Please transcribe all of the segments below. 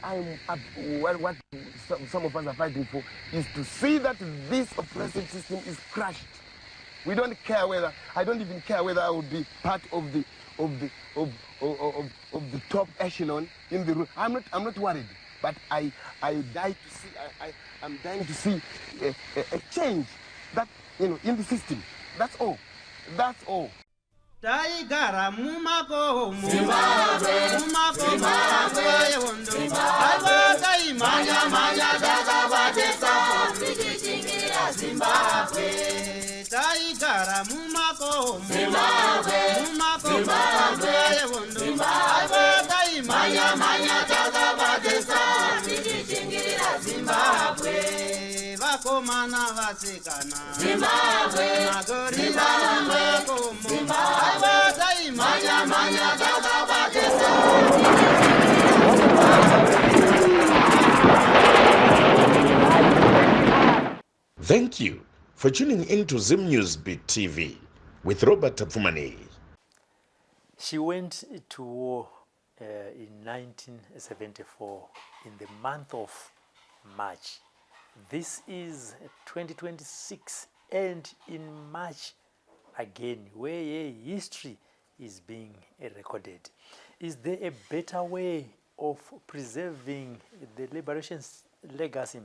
what some of us are fighting for is to see that this oppressive system is crushed. We don't care whether, I don't even care whether I would be part of the top echelon in the room. I'm not worried, but I'm dying to see a change that, in the system. That's all. That's all. Taigara mumako Zimbabwe, Zimbabwe, Zimbabwe, manya dakabatesa Zimbabwe, Zimbabwe, Taigara mumako Zimbabwe, Zimbabwe, Zimbabwe, manya dakabatesa Zimbabwe, vakomana vasikana Zimbabwe, magorira mumako Zimbabwe, manya dakabatesa. Thank you for tuning into Zim News Beat TV with Robert Tapfumani. She went to war in 1974 in the month of March. This is 2026, and in March again, where history is being recorded. Is there a better way of preserving the liberation's legacy?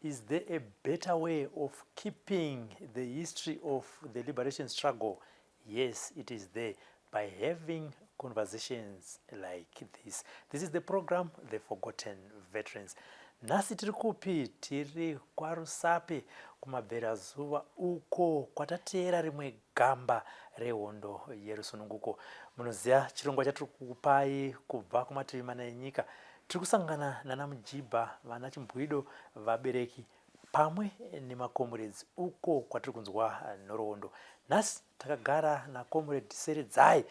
Is there a better way of keeping the history of the liberation struggle? Yes, it is there, by having conversations like this. This is the program, The Forgotten Veterans. Nasi tiri kupi, tiri kwarusape kumabverazuva uko kwatateera rimwe gamba rehondo yerusununguko. Munoziva chirongwa chatiri kukupai kubva kumativi mana enyika. Tiri kusangana nana Mujibha, vana Chimbwido, vabereki pamwe nemakomrades uko kwatiri kunzwa nhoroondo. Nhasi takagara nakomrade Seredzai.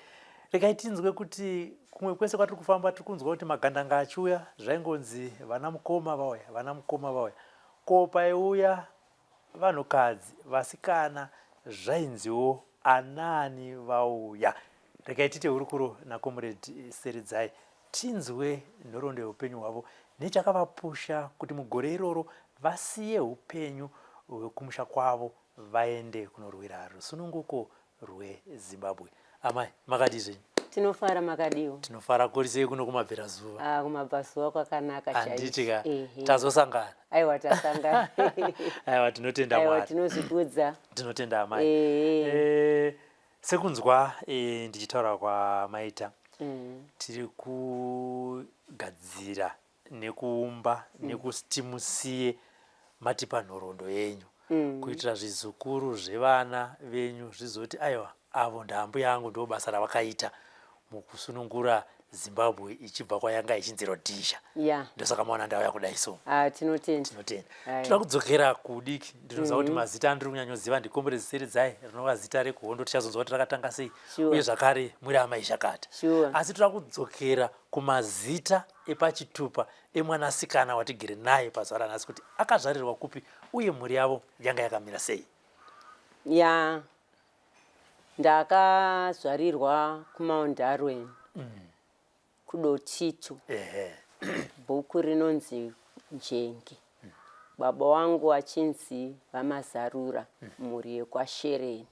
Regai tinzwe kuti kumwe kwese kwatiri kufamba tiri kunzwa kuti magandanga achiuya zvaingonzi vana mukoma vauya. Ko paiuya vanhukadzi vasikana zvainziwo anani vauya. Regai tite hurukuro nakomrade Seredzai, tinzwe nhoroondo yeupenyu hwavo nechakavapusha kuti mugore iroro vasiye upenyu hwekumusha kwavo vaende kunorwira rusununguko rweZimbabwe. Amai, makadi zvenyu? Tinofara makadiwo. Tinofara kuri sei kuno kumabverazuva? Kumabverazuva kwakanaka chaizvo. Handitika tazosangana. Aiwa tasangana. Aiwa tinotenda Mwari. Aiwa tinozvikudza. Tinotenda amai. Sekunzwa ndichitaura kwamaita. Tiri kugadzira nekuumba nekuti musiye matipa nhoroondo yenyu kuitira zvizukuru zvevana venyu zvizoti aiwa avo ndambuya yangu ndo basa ravakaita mukusunungura Zimbabwe ichibva kwayanga ichinzi Rhodesia. Ndosaka maona ndauya kudai so. Tinotenda. Tinoda kudzokera kudiki. Ndinoziva kuti mazita andiri kunyanyoziva ndikomrade Seredzai, rinova zita rehondo tichazonzwa kuti rakatanga sei uye zvakare muri amai Shakata. Asi toda kudzokera kumazita epachitupa emwanasikana watigere naye pazuva ranhasi kuti akazvarirwa kupi uye mhuri yavo yanga yakamira sei. Ndakazvarirwa kuMount Darwin. Kudotito. Bhuku rinonzi Njenge. Baba wangu achinzi Vamazarura, mhuri yekwashereni.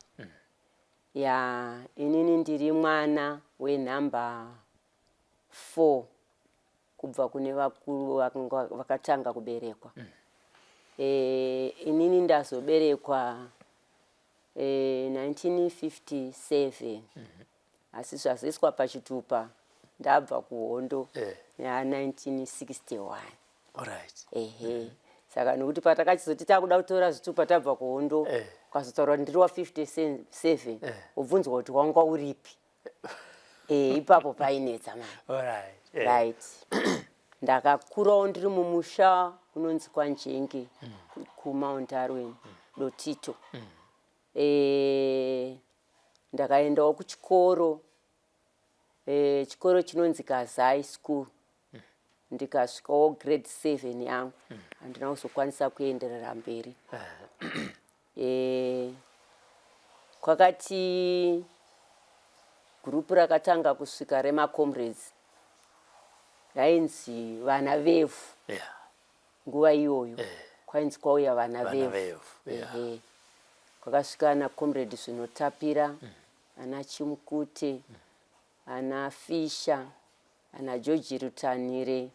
Inini ndiri mwana wenhamba 4 kubva kune vakuru vakatanga kuberekwa. Inini ndazoberekwa 1957. Asi zvazoiswa pachitupa ndabva kuhondo 1961. Saka nokuti patakachizoti takuda kutora zvitupa tabva kuhondo kwazotaura ndiri wa 57 ubvunzwa kuti wanga uripi. Ipapo painetsa mani. Right. Ndakakurawo ndiri mumusha unonzi kwaNjenge kuMount Darwin Dotito. Ndakaendawo kuchikoro chikoro chinonzi Gaza High School. Ndikasvikawo grade 7 yangu. Handina kuzokwanisa kuenderera mberi. Kwakati gurupu rakatanga kusvika remaComrades. yainzi vana vefu nguva iyoyo kwainzi kwauya vana vefu kwakasvika ana comrade Zvinotapira, ana Chimukute, ana Fisha, ana George Rutanire,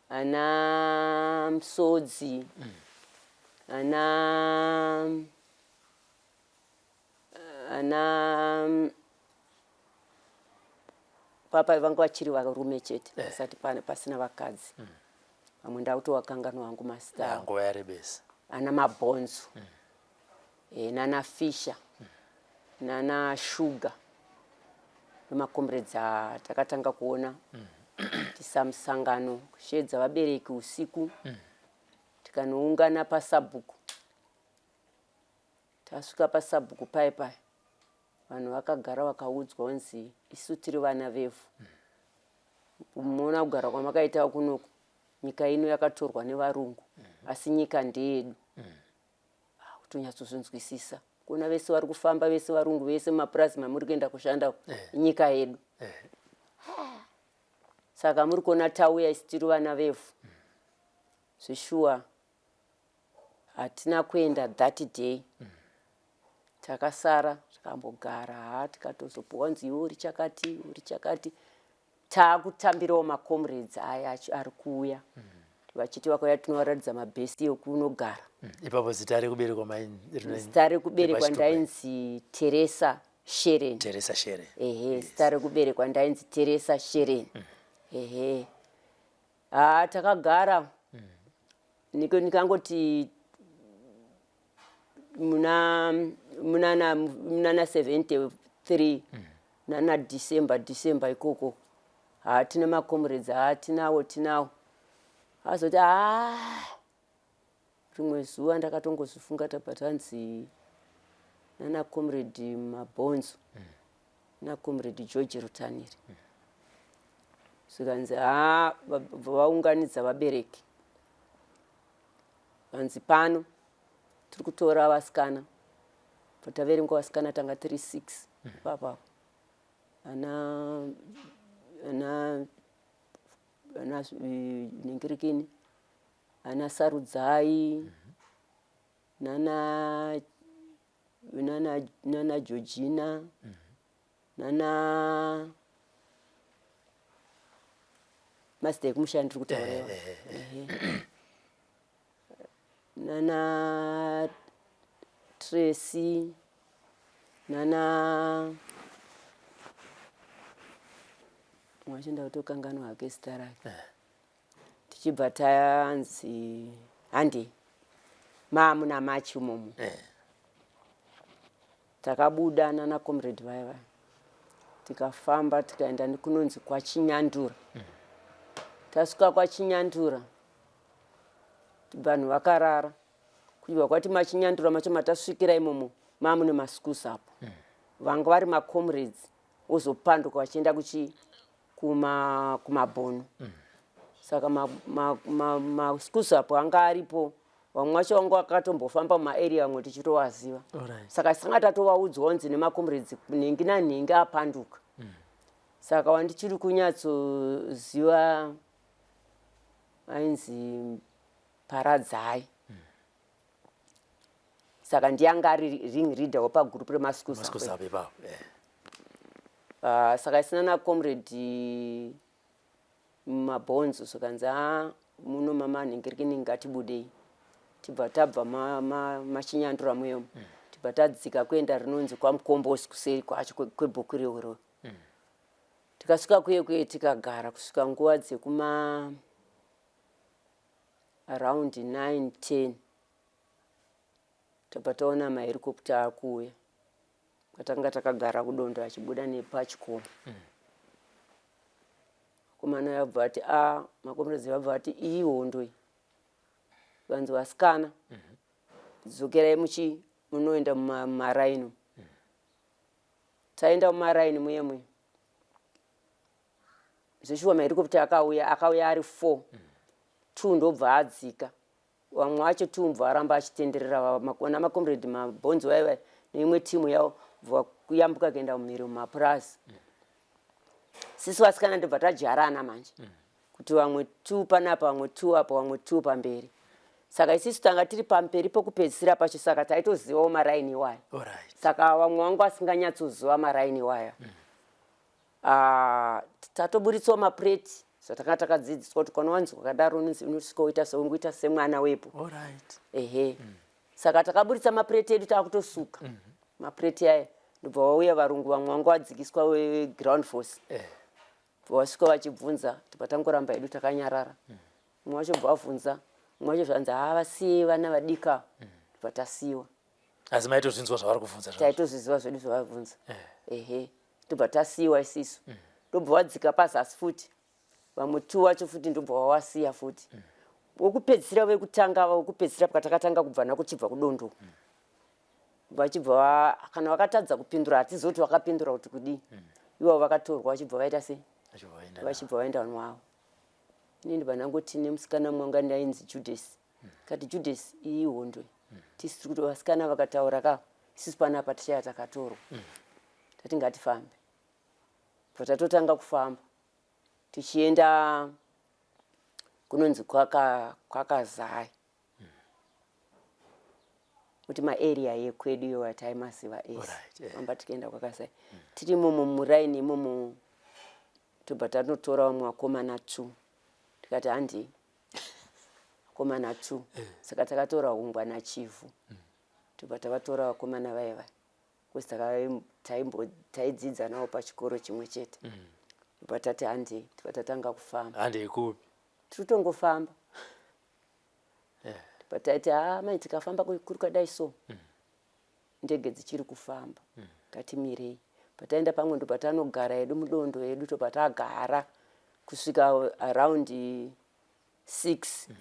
ana Msodzi, ana papa vanga vachiri varume chete pasati pasina vakadzi. Vamwe ndautovakanganwa hangu masita ana Mabhonzo, nana Fisha, nana Sugar, nemakomrades atakatanga kuona tisamusangano kushedza vabereki usiku, tikanoungana pasabhuku. Tasvika pasabhuku pai vanhu vakagara vakaudzwa kunzi isu tiri vana vefu. Muona kugara kwamakaita kunoku, nyika ino yakatorwa nevarungu, asi nyika ndeyedu. Kutonyatsozvinzwisisa kuona vese vari kufamba, vese varungu, vese mapurazi mamuri kuenda kushanda nyika yedu. Saka muri kuona tauya isi tiri vana vefu. Zvishua hatina kuenda that day. Takasara tikambogara tikatozopuwa nzi iwe uri chakati. Taakutambirawo makomrades aya ari kuuya. Vachiti vakauya tinovaratidza mabhesi ekunogara. Ipapo zita rekuberekwa zita rekuberekwa ndainzi Teresa Sheren. Zita rekuberekwa ndainzi Teresa Sheren. Takagara nikangoti muna 73 nana December ikoko. Hatina makomrades tinawo. Azoti rimwe zuva ndakatongozvifunga tabatanzi nana comrade Mabhonzo na comrade George Rutanire. Svikanzi vaunganidza vabereki. Vanzi pano tiri kutora vasikana. Pataverenga vasikana tanga 36 papa. Ana Ningirikini, ana Sarudzai, nana Georgina, nana Master kumushandira kutaurawa. Nana Tracy, nana mwachinda kutokanganwa hake zita rake. Tichibva tanzi handi muna Machi umomo. Takabuda nana comrade vaya. Tikafamba tikaenda kunonzi kwaChinyandura. Tasvika kwaChinyandura. Vanhu vakarara. Kuibva kwati maChinyandura macho matasvikira imomo mamune masikusi apo. Vanga vari macomrades ozopanduka vachienda kumabhono. Saka masikusi apo anga aripo. Vamwe vacho vanga vakatombofamba mumaarea amwe tichitovaziva. Saka tisanga tatovaudzwa kunzi nemacomrades nhingi nanhingi apanduka. Saka wandichiri kunyatsoziva ainzi Paradzai. Saka ndianga ari ring leader wapagroup remasikusi apo. Saka isina na comrade Mabhonzo sokanzi muno mama Ningirikini ngatibudei. Tibva tabva maChinyandura muyomo. Tibva tadzika kuenda rinonzi kwaMukombosi kuseri kwacho kwebhuku reuro. Tikasvika kuye tikagara kusvika nguva dzekuma around 9-10. Tabva taona mahelikopta akuuya. Patanga takagara kudondo achibuda nepachikomo. Komana yabva ati makomrades yabva ati iyi hondo iyi. Vanzi vasikana. Dzokerai munoenda mumaraini. Taenda mumaraini muye. Zvishua mahelikopta akauya ari 4. 2 ndobva adzika. Vamwe vacho 2 mbva aramba achitenderera makona makomrade Mabhonzo vaiva neimwe timu yavo kuyambuka kuenda mumhiri mumapurazi. Sisi vasikana ndobva tajarana manje. kuti vamwe 2 panapa vamwe 2 apo vamwe 2 pamberi. Saka isusu tanga tiri pamberi pokupedzisira pacho, saka taitozivawo maraini waya. Saka vamwe vangu vasinganyatsoziva maraini waya. Tatoburitsawo mapureti zvatakanga takadzidziswa kuti kana wanzi wakadaro unosvika uita seungoita semwana wepo. Ehe. Saka takaburitsa mapureti edu takutosuka. Mapureti aya ndobva vauya varungu vamwe vangu vadzikiswa weground force. Vasvika vachibvunza topatangoramba hedu takanyarara. Mumwe wacho bva vabvunza, mumwe wacho zvanzi vasiye vana vadika, patasiyiwa. Asi maitozvinzwa zvavari kubvunza zvavo. Taitozviziva zvedu zvavabvunza. Ehe. Tobva tasiyiwa isisu. Ndobva wadzika pazasi futi. Vamwe 2 wacho futi ndobva wawasiya futi. Wokupedzisira wekutanga wokupedzisira patakatanga kubva nakuchibva kudondo. Vachibva kana wakatadza kupindura hatizoti wakapindura kuti kudii. Ivo vakatorwa vachibva vaita sei? Vachibva vaenda wavo. Ini ndibva nangoti nemusikana mwanga ndainzi Judas. Kati Judas iyi hondo. Tisi kuti vasikana vakataura ka isusu panapa tichaya takatorwa. Tati ngatifambe. Patatotanga kufamba. Tichienda kunonzi kwakazai. Kuti maarea yekwedu iyo ataimaziva ese. Famba tikaenda kwakazai. Tiri mumuraini imomo tobva tanotora vamwe vakomana 2. Tikati handi vakomana 2. Saka takatora ungwana chivhu. Tobva tavatora vakomana vaiva. Kusi taidzidza navo pachikoro chimwe chete. Tobva tati handi tobva tatanga kufamba. Handi ikupi? Tirikutongofamba. Tobva taiti mai tikafamba kuri kadai so. Ndege dzichiri kufamba. Ngatimirei. Pataenda pamwe ndobva tanogara hedu mudondo hedu tobva tagara kusvika around 6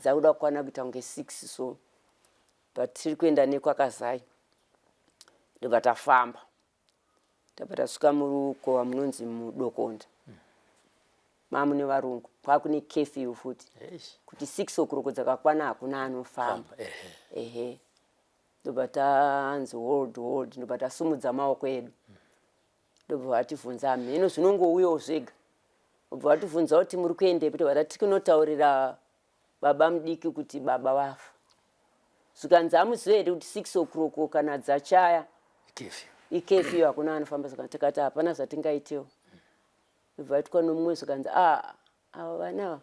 dzakuda kukwana kuita kunge 6 so. But tiri kuenda nekwakazai. Ndobva tafamba. Tabva tasvika murukova munonzi mudokonda. Mamune varungu. Kwakune curfew futi. Kuti 6 o'clock dzakakwana hakuna anofamba. Ehe. Ndobva tanzi hold. Ndobva tasumudza maoko edu. Ndobva vativhunza mheno zvinongouyawo zvega. Ndobva vativhunza kuti muri kuendepi? Ndobva tati tinotaurira baba mudiki kuti baba vafa. Zvikanzi hamuzivi here kuti 6 o'clock kana dzachaya ikefiyo hakuna anofamba. Saka tikati hapana zvatingaitewo. Ndobva vaitwa nomumwe zvikanzi ava vana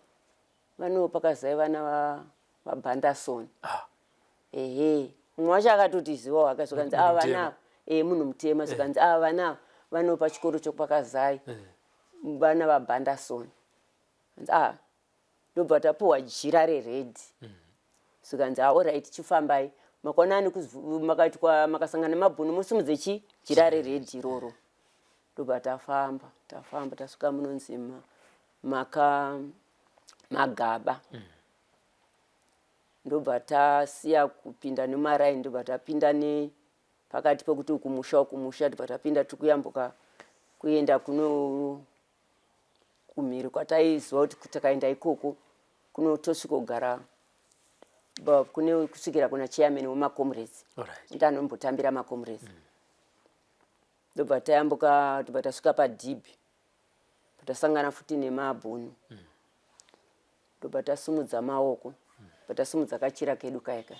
vanowo pakazai vana vabhandasoni. Ehe. Mumwe wacho akatotizivawo akazvikanzi ava vana munhu mutema. Zvikanzi ava vana vanowo pachikoro chopakazai vana vabhandasoni. Ndobva tapuhwa jira reredhi. Zvikanzi alright chifambai. Makwanani makasangana nemabhunu musimudze jira reredhi iroro. Ndobva tafamba tasvika munonzi magaba. Ndobva tasiya kupinda nemaraini. Ndobva tapinda pakati pekuti ukumusha ndobva tapinda tikuyambuka kuenda kumhiri kwataiziva kuti takaenda ikoko kunotosvikogara kusvikira kuna chairman wemaComrades. Ndanombotambira maComrades. Ndobva tayambuka ndobva tasvika padhibhi. Tasangana futi nemabhunu. Ndobva tasumudza maoko. Ndobva tasumudza kachira kedu kaika.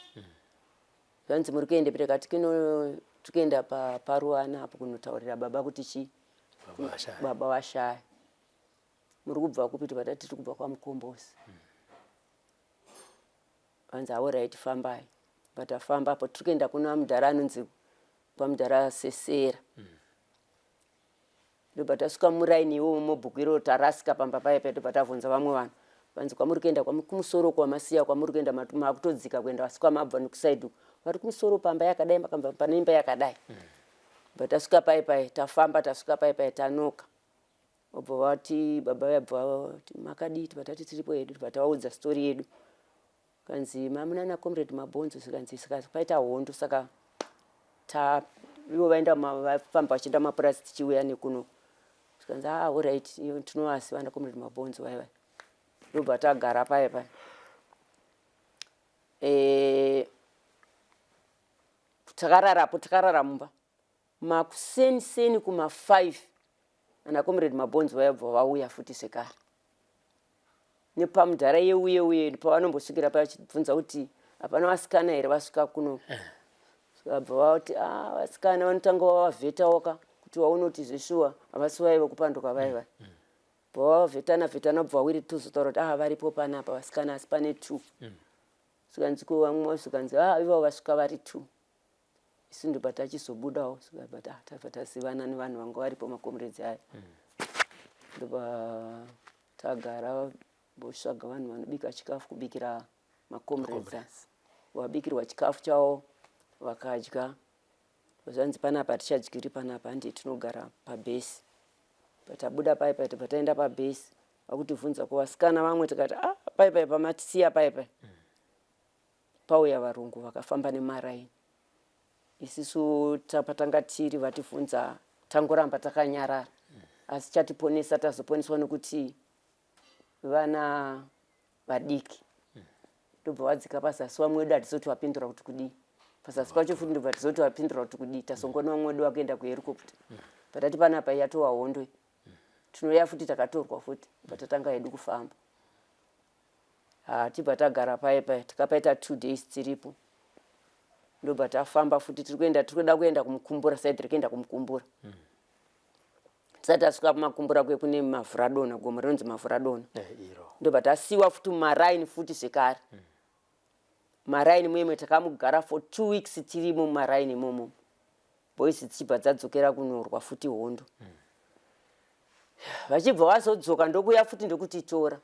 Zvanzi muri kuenda pekati tikuenda paruwana apo kunotaurira baba kuti baba washaya. Muri kubva kupi? Ndobva tati tiri kubva kwaMukombozi. Vanzi alright fambai. Tafamba apo tiri kuenda kuna mudhara anonzi pamudhara Sesera. Ndobva tasvika muraini iwomo mubhuku iro tarasika pamba paya. Ndobva tabvunza vamwe vanhu. Vanzi kwamuri kuenda kumusoro kwamasiya kwamuri kuenda makutodzika kuenda vasvika mabva nekusaidhu. Vari kumusoro pamba yakadai makamba pane imba yakadai. Ndobva tasvika paipai tafamba tasvika paipai tanoka. Obva vati baba yabva vati makadii? Ndobva tati tiripo hedu. Ndobva tavaudza stori yedu. Kanzi mamuna naComrade Mabhonzo. Zikanzi paita hondo saka ivo vaenda vafamba vachienda mapurasi tichiuya nekuno. Zikanzi alright tinovasiva naComrade Mabhonzo vaiva. Ndobva tagara paipai. Takarara mumba. Makuseni kuma5 anaComrade Mabhonzo vaibva vauya futi sekare. nepamudhara yeuye pavanombosvikira pachibvunza kuti hapana vasikana here vasvika kuno. Vakabva vati vasikana vanotanga vavavheta waka kuti waunoti zvishuwa havasi vaiva kupanduka vaiva. Vavavhetana bva wiri tuzotaura kuti varipo panapa vasikana asi pane 2. Sikanziko vamwe vasikanzi ivavo vasvika vari 2. Isu ndobva tachizobudawo tabva tazivana nevanhu vanga varipo makomuredzi aya. Ndobva tagara vosvaga vanhu vanobika chikafu kubikira makomuredzi. Vabikirwa chikafu chavo vakadya. Zvanzi panapa tichadyiri panapa handi tinogara pabhesi. Patabuda paipa pataenda pabhesi vakutivhunza kuvasikana vamwe tikati paipa pamatisiya paipa. Pauya varungu vakafamba nemaraini. Isisu tapatanga tiri vativhunza tangoramba takanyarara. Asi chatiponesa tazoponeswa nekuti vana vadiki. Ndobva vadzika pazasi vamwe wedu hatizoti vapindura kuti kudii. Pazasi pacho futi ndobva tizoti vapindura kuti kudii. Tasongona vamwe wedu vakaenda kuherikopta. Patati panapa yatova hondo. Tinoya futi takatorwa futi. Patatanga hedu kufamba. Tibva tagara paipa tikapaita 2 days tiripo. Ndobva tafamba futi tirikuda kuenda kumukumbura saidi rekuenda kumukumbura. Tisati tasvika kumakumbura kune Mavhuradona, gomo rinonzi Mavhuradona. Ndobva tasiwa futi mumaraini futi zvekare. Maraini muimwe takamugara for 2 weeks tirimo mumaraini imomo. Boys dzichibva dzadzokera kunorwa futi hondo. Vachibva vazodzoka ndokuya futi ndokutitora.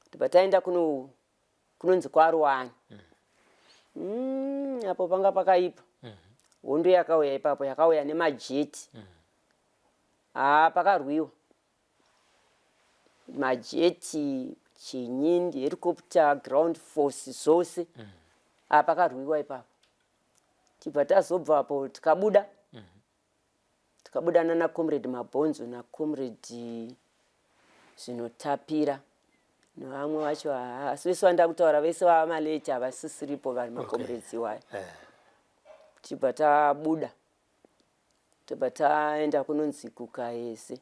Ndobva taenda kunonzi kwaRuwani. Apo panga pakaipa. Hondo yakauya ipapo yakauya nemajeti. Pakarwiwa. Majeti, chinyindi, helicopter, ground force zvose. Pakarwiwa ipapo. Tibva tazobva apo tikabuda. Tikabuda nana comrade Mabhonzo na comrade Zvinotapira. Nevamwe vacho asi vese vanda kutaura vese vamaleti havasisiripo vari makomrades iwayo. Tibva tabuda. Tibva taenda kunonzi kuKaese.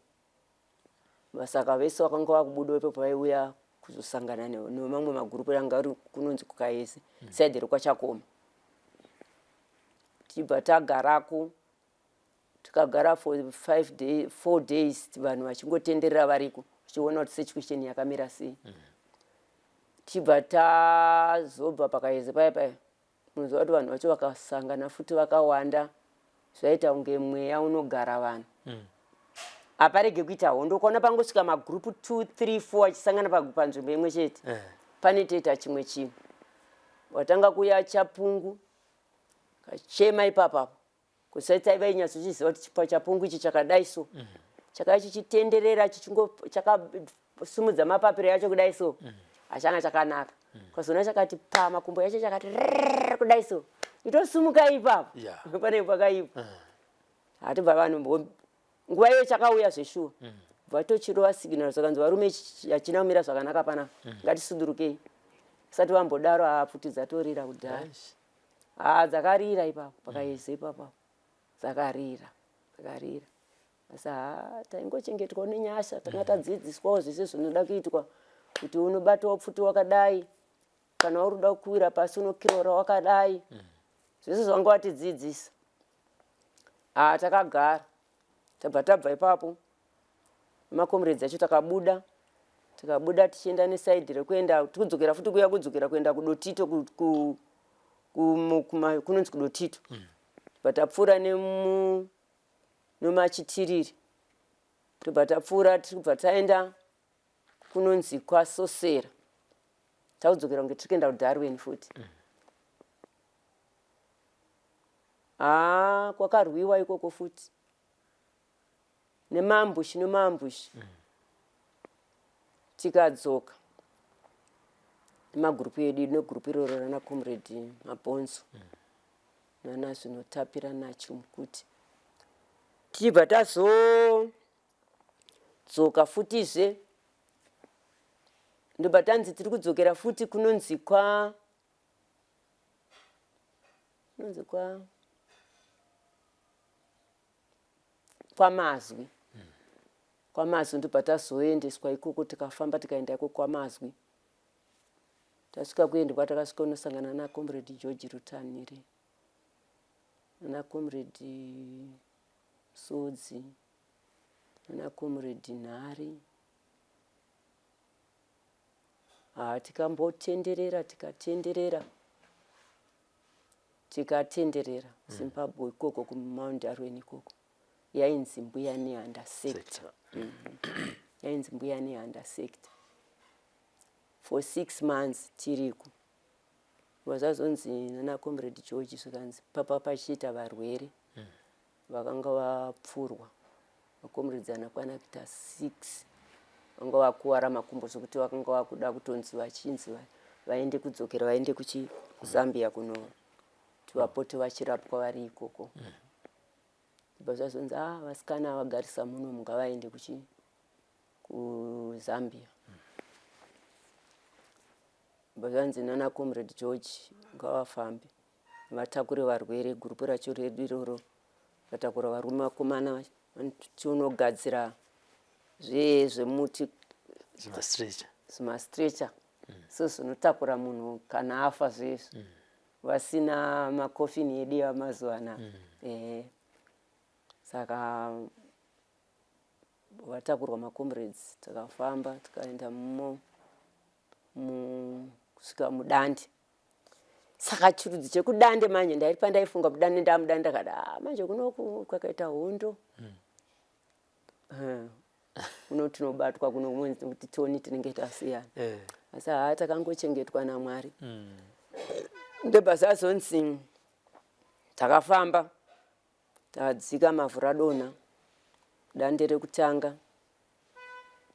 Saka vese vakanga vakubuda ipapo vaiuya kuzosangana nemamwe magurupu anga ari kunonzi kuKaese. Saidi rekwachakoma. Tibva tagarako. Tikagara for 4 days vanhu vachingotenderera variko. Tichiona kuti situation yakamira sei. Tibva tazobva paKaese paipa. Munzwa kuti vanhu vacho vakasangana futi vakawanda. Zvaita kunge mweya unogara vanhu. Aparege kuita hondo kuona pangosvika magrupu 2, 3, 4 achisangana panzvimbo imwe chete. Pane toita chimwe chimwe. Watanga kuya Chapungu. Kachema ipapapo. Kusaita vainyatsochiziva kuti paChapungu ichi chakadai so. Chakanga chichitenderera chakasumudza mapapiro yacho kudai so. Achanga chakanaka. Kwazona chakati makumbo yacho chakati kudai so. Itosumuka ipapo. Pane pakaipa. Hatibva vanhu nguva iyo chakauya zveshuwa. Vatochirova signal sakanzi varume yachina kumira zvakanaka panapa. Ngatisudurukei. Sati vambodaro futi dzatorira kudhaya. Dzakarira ipapo paKaese ipapo. Dzakarira. Asi taingochengetwa nenyasha tanga tadzidziswawo zvese zvinoda kuitwa kuti unobatwa futi wakadai kana uri kuda kuwira pasi unokirora wakadai. Zvese zvanga vatidzidzisa. Takagara. Tabva ipapo. Makomrades acho takabuda. Tikabuda tichienda nesaidi rekuenda tikudzokera futi kuenda kuDotito kunonzi kuDotito. Tapfuura nomachitiriri. Tobva tapfuura tibva taenda kunonzi kwaSosera. Taudzokera kunge tiri kuenda kuDarwen futi. Kwakarwiwa ikoko futi. Nemambushi. Tikadzoka. Nemagurupu edu negrupu iroro rana comrade Mabhonzo. Nana Zvinotapira naChumukuti. Tibva tazodzoka futizve. Ndobva tanzi tiri kudzokera futi kunonzi kwaMazwi. KwaMazwi ndobva tazoendeswa ikoko tikafamba tikaenda ikoko KwaMazwi. Tasvika kuendwa takasvika unosangana naComrade George Rutanire naComrade Sodzi naComrade Nhari. Tikambotenderera tikatenderera Zimbabwe ikoko kuMount Arwen ikoko. Yainzi Mbuya Nehanda sector. Yainzi Mbuya Nehanda sector. For 6 months tiriko. Wazazonzi naComrade George zvikanzi papa pachiita varwere vakanga vapfurwa. Comrades anakwana kuita 6 vanga vakuwara makumbo zvokuti vakanga vakuda kutonzi vachinzi vaende kudzokera vaende kuZambia kuno tivapote vachirapwa vari ikoko. Bazazonzi vasikana vagarisa muno mungavaende kuZambia. Bazanzi naComrade George ngavafambe vatakure varwere. Gurupu racho redu iroro vatakura varume vakomana tionogadzira zvemuti zvimastretcher so zvinotakura munhu kana afa zvezvo vasina makofini edu yamazuva anaya. Saka vatakurwa maComrades takafamba tikaenda kusvika muDande. Saka chirudzi chekudande manje ndairi pandaifunga muDande ndamudande ndakada manje kunoku kwakaita hondo. Kuno tinobatwa kuno kuti toni tinenge tasiyana. Asi takangochengetwa naMwari. Ndebazazonzi takafamba tadzika Mavhuradona dande rekutanga.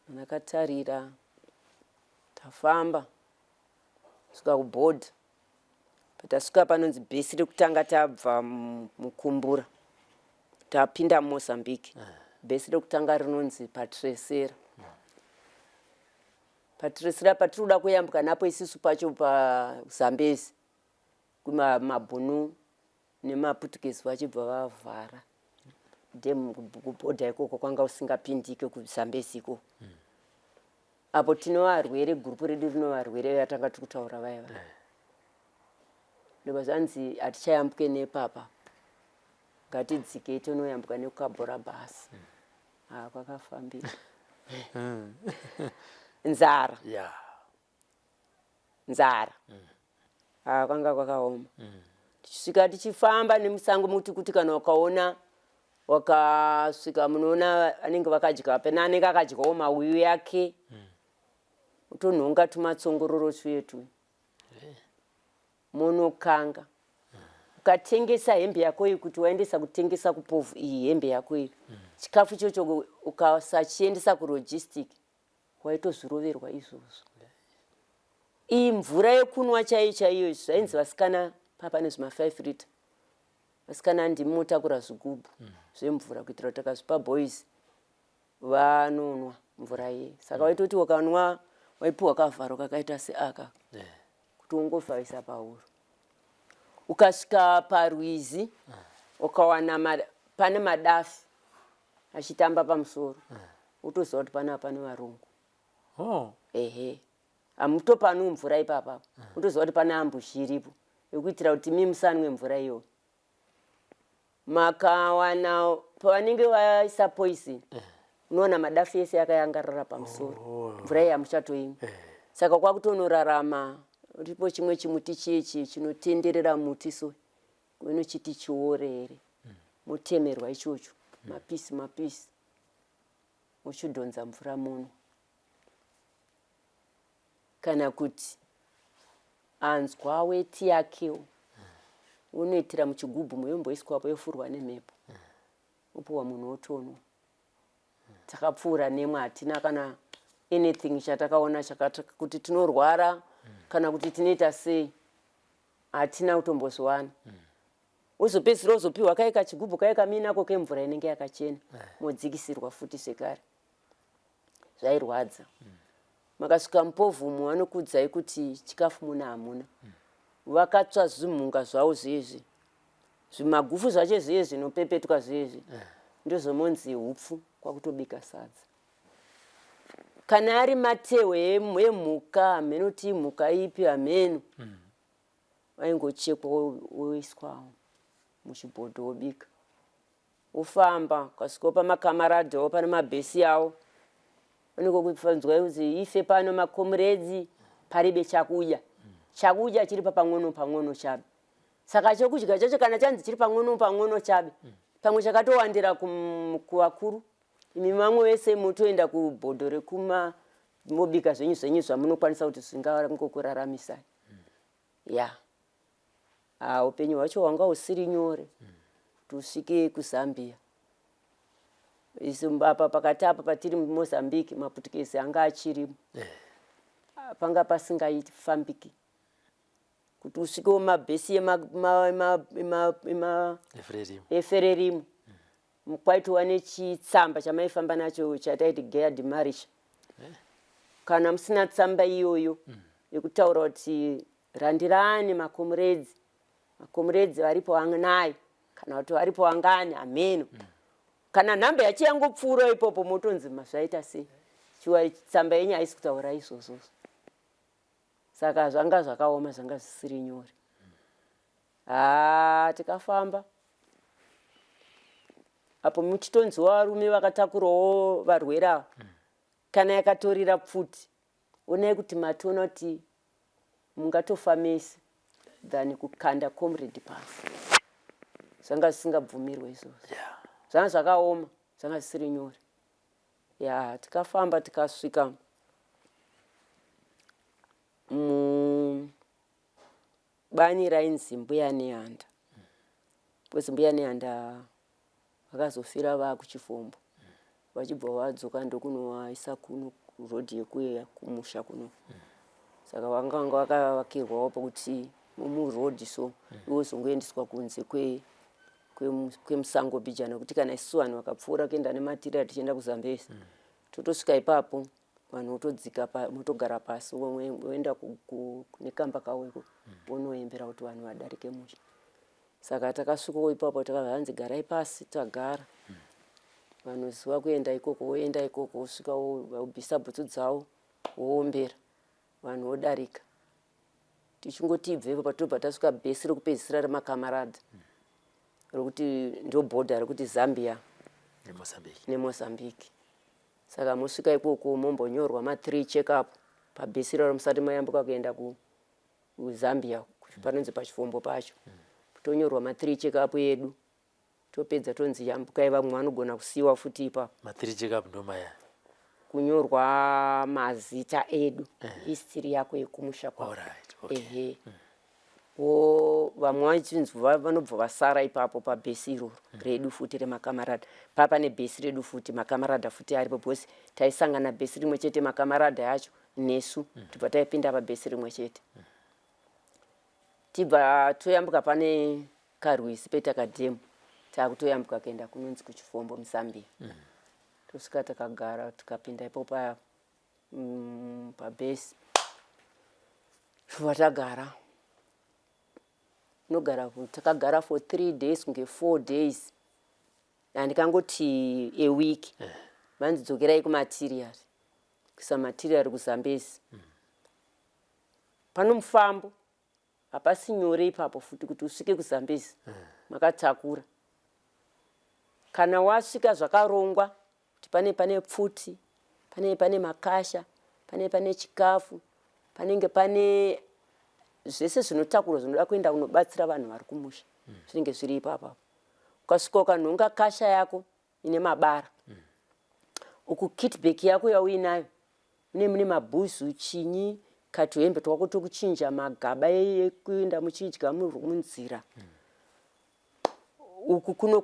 Nakatarira tafamba kusvika kubhodha. Patasvika panonzi bhesi rekutanga tabva muKumbura tapinda Mozambique. Bhesi rekutanga rinonzi Patresera. Patresera patinoda kuyambuka napo isusu pacho paZambezi kumabhunu nemaPutukezi vachibva vavhara demu kubhodha ikoko kwanga usingapindike kuZambezi ikoko. Apo tino varwere gurupu redu rino varwere yatanga tikutaura vaiva. Ndobazanzi hatichayambuke nepapa. Ngatidzike tinoyambuka nekuKabhora basi. Kwakafambira. Nzara. Nzara. Kwanga kwakaoma. Tichisvika tichifamba nemusango muti kuti kana wakaona wakasvika munoona anenge vakadya pena anenge akadyawo mawiwi yake. Utonhonga tumatsongororo twetu. Monokanga. Ukatengesa hembe yako iyi kuti waendesa kutengesa kuPovu iyi hembe yako iyi. Chikafu chocho ukasachiendesa kulogistic waitozviroverwa izvozvo. Iyi mvura yekunwa chaiyo zvainzi vasikana papa nezvima 5 lita. Vasikana ndimotakura zvigubhu zvemvura kuitira kuti takazvipa boys vanonwa mvura iyi. Saka waitoti wakanwa waipiwa kavharo kakaita seaka kuti ungofavisa pahuro. Ukasvika parwizi ukawana pane madafi achitamba pamusoro utoziva kuti pane varungu. Hamutopani mvura ipapa. Utoziva kuti pane ambushi iripo yekuitira kuti musanwe mvura iyo. Makawana pavanenge vaisa poison unoona madafi ese akayangarara pamusoro. Mvura iyi hamuchatoimwi. Saka kwakutonorarama. Ripo chimwe chimuti chechi chinotenderera muti so kunochiti chiorere. Mutemerwa ichocho mapisi muchidhonza mvura muno. Kana kuti anzwa weti yakewo unoitira muchigubhu moyomboiswapo yofurwa nemhepo. Upuwa munhu otonwa. Takapfuura nemwe hatina kana anything chatakaona kuti tinorwara kana kuti tinoita sei hatina kutombozwana. Uzopedzisira uzopiwa kaika chigubhu kaika minako kemvura inenge yakachena modzikisirwa futi sekare. Zvairwadza. Makasvika muPovu vanokuudzai kuti chikafu muna hamuna. Vakatsva zvimhunga zvavo zvezvi. Zvimagufu zvacho zviye zvinopepetwa zvezvi. Ndozomonzi hupfu kwakutobika sadza. kana ari matewe emhuka amenoti mhuka ipi ameno waingochekwa oiswawo muchibhodho wobika ufamba ukasvika pamakamaradawo pane mabhesi awo unikokufanzwa kuzi ife pano makomuredzi paribe chakudya chakudya chiri pang'ono chabe saka chokudya chacho kana chanzi chiri pang'ono chabe pamwe chakatowandira kuvakuru imi mamwe wese mutoenda kubhodho rekuma mobika zvenyu zvamunokwanisa kuti zvingangokuraramisai ya upenyu hwacho hwanga husiri nyore tusvike kuZambia apa pakati apa patiri muMozambique maputukezi anga achirimo panga pasingafambiki kuti usvikewo mabhesi efererimo kwaitova nechitsamba chamaifamba nacho chataiti Gare de Marisha kana musina tsamba iyoyo yekutaura kuti randirani makomuredzi varipo anayi kana kuti varipo wangani ameno kana nhamba yachiyangopfuura ipopo motonzi zvaita sei chiwa tsamba yenyu haisi kutaura izvozvo saka zvanga zvakaoma zvanga zvisiri nyore tikafamba apo muchitonziwa varume vakatakurawo varwere ava kana yakatorira pfuti onai kuti matoona kuti mungatofa mese than kukanda comrade pasi zvanga zvisingabvumirwe izvozvo zvanga zvakaoma zvanga zvisiri nyore tikafamba tikasvika bani rainzi Mbuya Nehanda kwezi Mbuya Nehanda vakazofira vakuchifombo vachibva vadzoka ndokunovaisa kuno rodhi yekuya kumusha kuno saka vanga vakavakirwawo pokuti murodhi so iwo zongoendeswa kunze kwemusango bija nekuti kana isusu vanhu vakapfuura kuenda nematirira tichienda kuZambezi totosvika ipapo vanhu votodzika motogara pasi woenda nekamba kaweko wonoembera kuti vanhu vadarike musha saka takasvikawo ipapo takavanzi garai pasi tagara vanhu ziva kuenda ikoko woenda ikoko wosvika wobvisa bhutsu dzavo woombera vanhu vodarika tichingoti ibvepo patobva tasvika bhesi rekupedzisira remakamarada rokuti ndo bhodha rekuti Zambia neMozambique saka mosvika ikoko mombonyorwa ma3 check-up pabhesi raro musati mayambuka kuenda kuZambia panonzi pachifombo pacho tonyorwa ma3 check-up yedu topedza tonzi yambukai vamwe vanogona kusiyiwa futi ipapo ma3 check-up ndomaya kunyorwa mazita edu history yako yekumusha kwako vamwe vachinzi vanobva vasara ipapo pabhesi iroro redu futi remakamarada pane bhesi redu futi makamarada futi aripo bhosi taisangana bhesi rimwe chete makamarada yacho nesu tibva taipinda pabhesi rimwe chete tibva toyambuka pane Karwisi petakadhemu takutoyambuka kuenda kunonzi kuchifombo muZambia tosvika takagara tikapinda ipopo pabhesivatagara nogara takagara for 3 days kunge 4 days handikangoti a week vanzidzokerai kumatiriyari kuisa matiriyari kuZambezi pano mufambo hapasi nyore ipapo futi kuti usvike kuZambezi makatakura kana wasvika zvakarongwa kuti pane pfuti pane makasha pane chikafu panenge pane zvese zvinotakurwa zvinoda kuenda kunobatsira vanhu vari kumusha zvinenge zviri ipapo ukasvika ukanhonga kasha yako ine mabara uku kitback yako yauinayo mune mabhuzu chinyi katuhembe twako tokuchinja magaba ekuenda muchidya munzira uku kuno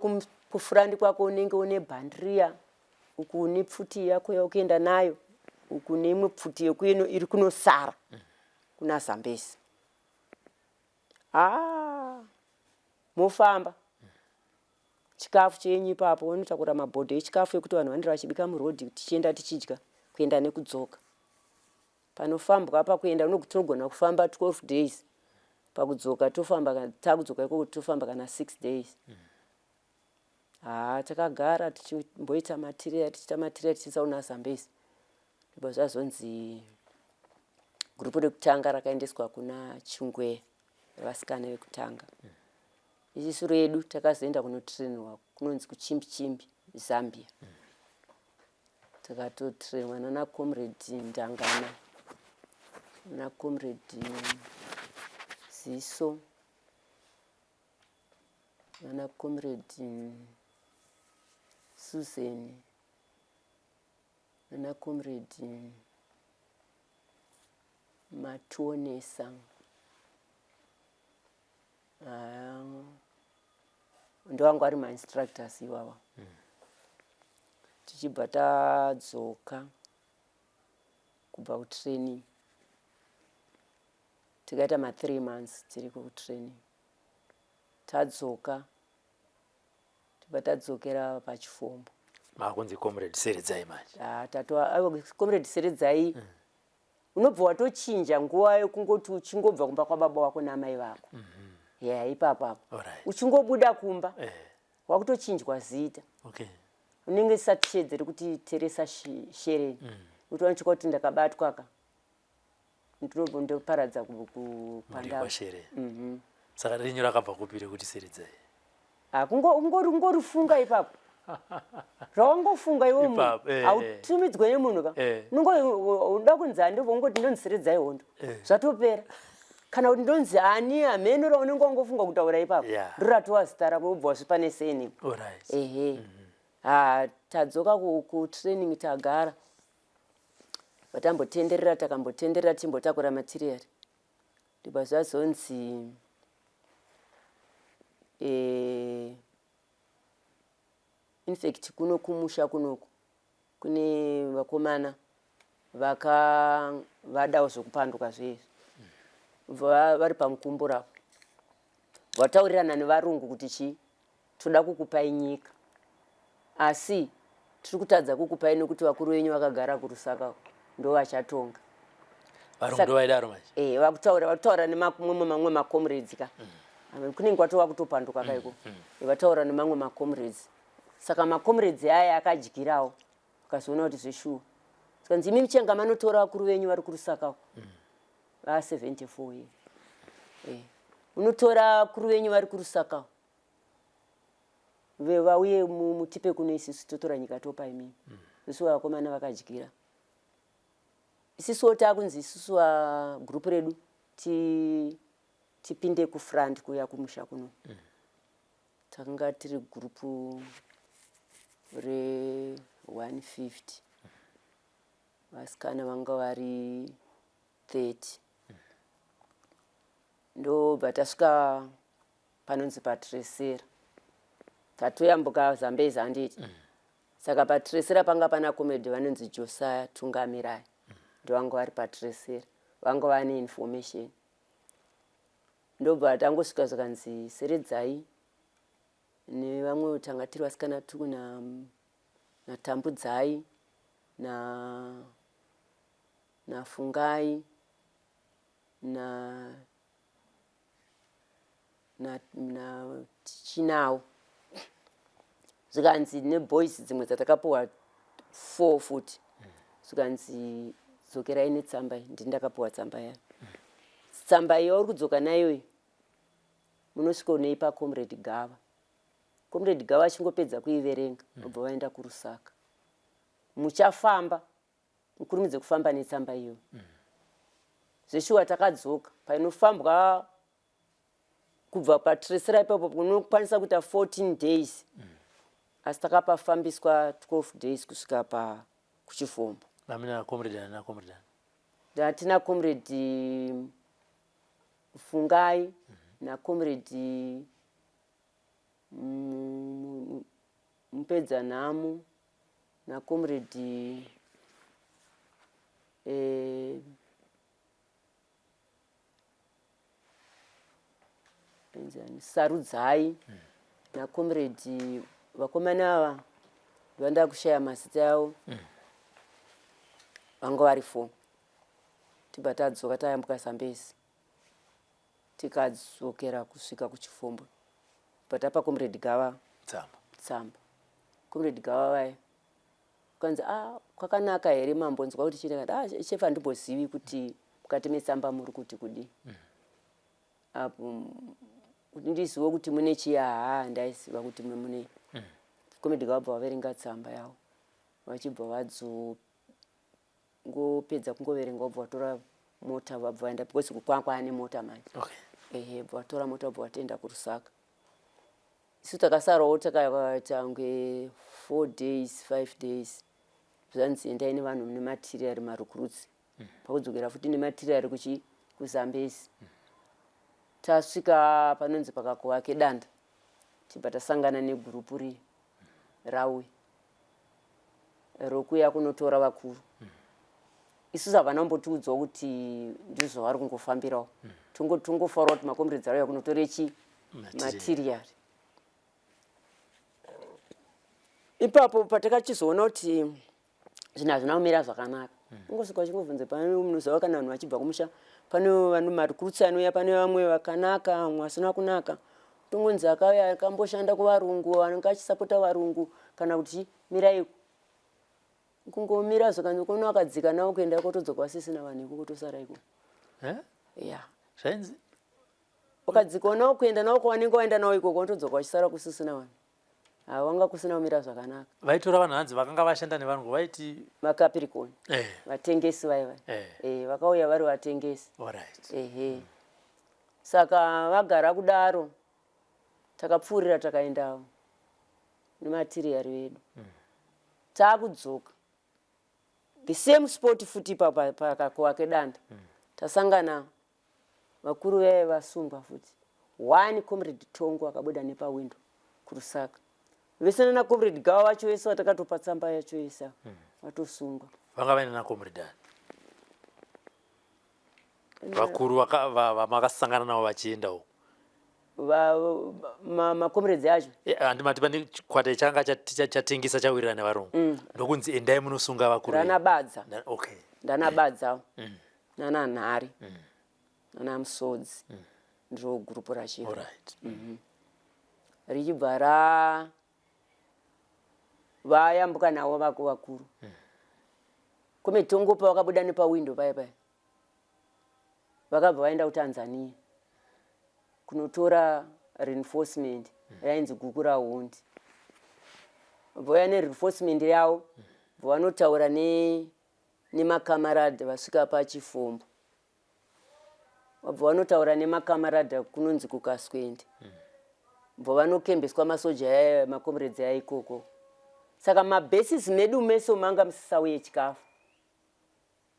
kufurandi kwako unenge une bhandiriya uku une pfuti yako yaukuenda nayo uku neimwe pfuti yekuino iri kunosara kuna Zambezi mofamba chikafu chenyu ipapo vanotakura mabhodho echikafu ekuti vanhu vanenge vachibika murodhi tichienda tichidya kuenda nekudzoka panofambwa pakuenda tinogona kufamba 12 days pakudzoka takudzoka ikoko tofamba kana 6 days takagara tichimboita matirira tichiita matirira tichisauna Zambezi ndibva zvazonzi gurupu rekutanga rakaendeswa kuna Chingwe vasikana vekutanga. Isusu redu takazoenda kunotrainwa kunonzi kuchimbi Zambia. Takatotrainwa nana comrade Ndangana na comrade Ziso nana comrade Susan nana comrade Matonesa ndo wangu ari ma-instructors iwawa. Tichibva tadzoka kubva kutraining tikaita 3 months tiri kutraining. Tadzoka tibva tadzokera pachifombo. Makunzi comrade Seredzai manje. Comrade Seredzai unobva watochinja nguva yekungoti uchingobva kumba kwababa wako namai vako. Ipapo uchingobuda kumba wakutochinjwa zita. Unenge usati kuti Teresa Shereni. Utaona chikoti ndakabatwa ka. Ndoparadza kupanda. Saka rinyu rakabva kupire kuti Seredzai. Ungorifunga ipapo. Rawangofunga iwe munhu autumidzwe nemunhu ka. Unoda kunzi andibva ungoti ndonzi Seredzai hondo. Zvatopera. Kana kuti ndonzi ani amenora unenge wangofunga kutaura ipapo. Ndoratova zita rako ubva zvipane seni. Tadzoka kutraining tagara. Takambotenderera timbotakura material. Ndibva zvazonzi in fact kuno kumusha kunoku kune vakomana vadawo zvokupanduka zvezvo. Vari pamukumbura vataurirana nevarungu kuti toda kukupai nyika asi tiri kutadza kukupai nekuti vakuru venyu vakagara kuRusaka ndo vachatonga. Varungu vaidaro manje. Vataura nemamwe macomrades ka. Kunenge kwatova kutopanduka kaiko. Vataura nemamwe macomrades. Saka macomrades aya akadyirawo. Akazoona kuti zveshuwa. Saka ndimi michenga manotora vakuru venyu vari kuRusaka. 74 ye. Unotora vakuru venyu vari kuRusaka. Vauye mutipe kuno isusu totora nyika topa imimi. Isusu vakomana vakadyira. Isusu takunzi isusu gurupu redu tipinde kufront kuya kumusha kuno. Takanga tiri gurupu re 150. Vasikana vanga vari 30. Ndo batasvika panonzi paTresera. Tatoyambuka Zambezi handiti. Saka paTresera panga pana comrade vanonzi Josiah Tungamirai. Ndo vanga vari paTresera. Vanga vane information. Ndobva tangosvika zvakanzi Seredzai nevamwe tanga tiri vasikana tuku naTambudzai naFungai na Chinawo. Zvikanzi neboys dzimwe dzatakapuwa 4 futi. Zvikanzi dzokerai netsamba iyi. Ndindakapuwa tsamba yayo. Tsamba iyo uri kudzoka nayo munosvika uneipa comrade Gava. Comrade Gava achingopedza kuiverenga obva vaenda kuRusaka. Muchafamba mukurumidze kufamba netsamba iyo. Zveshuwa takadzoka painofambwa kubva paTresera ipapo unokwanisa kuita 14 days. Asi takapafambiswa 12 days kusvika kuchifombo. Namina comrade na comrade. Ndatina comrade Fungai na comrade Mpedza Namu na comrade Sarudzai na comrade vakomana ava vanda kushaya mazita yavo vanga vari 4. Tibva tadzoka tayambuka Zambezi tikadzokera kusvika kuchifombo. Tibva tapa comrade Gava tsamba. Comrade Gava vaya Kwanza kwakanaka here mambonzwa kuti chita chef andimbozivi kuti mukati metsamba muri kuti kudi. Apo kuti ndizive kuti mune chiyaha ndaiziva kuti mune comedy gabva vaverenga tsamba yawo. Vachibva vadzo ngopedza kungoverenga vabva vatora mota vabva vaenda because kukwankwane mota manje. Okay. Bva vatora mota vabva vatenda kuRusaka. Isu takasarawo takaita kunge 4 days 5 days. Zvanzi endai nevanhu mune material marukurutsi. Pakudzokera futi nematerial kuZambezi. Tasvika panonzi pakakuvake danda. Tibva tasangana negrupu rawi rokuya kunotora vakuru. Isusu havana kumbotiudzwa kuti ndizvo vari kungofambirawo. Tungofarawo kuti makomberedzi auya kunotora material. Ipapo patakachizoona kuti zvinhu hazvina kumira zvakanaka. Ungosvika uchingovhunza pane munoziva kana vanhu vachibva kumusha, pane vanhu marukurutsi anouya, pane vamwe vakanaka, vamwe vasina kunaka. Tongonzi akauya akamboshanda kuvarungu, vanenge achisapota varungu kana kuti mirai kungomira zvakanzi kuno akadzika nawo kuenda kotodzoka vasisina vanhu iko kutosara iko. Yeah. Zvainzi ukadzika nawo kuenda nawo kwavanenge waenda nawo iko kotodzoka vachisara kusisina vanhu. Wanga kusina kumira zvakanaka. Vaitora vanhu hanzi vakanga vashanda nevanhu vaiti maCapricorn. Vatengesi vaiva. Vakauya vari vatengesi. Alright. Saka vagara kudaro takapfuurira takaenda nematerial vedu. Taakudzoka the same spot futi pakakuvake danda. Tasangana vakuru vaya vasungwa futi. One comrade Tongo akabuda nepawindo kuRusaka. Vesana na comrade Gawa vacho vese vatakatopa tsamba yacho yesa vatosungwa. Vanga vaina na comrade vakuru vamakasangana navo vachiendawo. Makomredzi acho handimati pane chikwata changa chatengesa chawirirana nevarungu ndokunzi endai munosunga vakuru. Ndanabadza. Okay. Ndanabadza nananhari nanamusodzi ndiro gurupu rachiro. Alright. Richibva vayambuka navo vako vakuru. Kome Tongo pavakabuda nepawindo paya vakabva vaenda kuTanzania kunotora reinforcement yainzi guku rahundi. Vauya nereinforcement yavo vanotaura nemakamarada vasvika pachifombo. Vabva vanotaura nemakamarada kunonzi kuKaswende. Bva vanokembeswa masoja makomredzi aikoko. Saka mabhesis medu meso manga musisauye chikafu.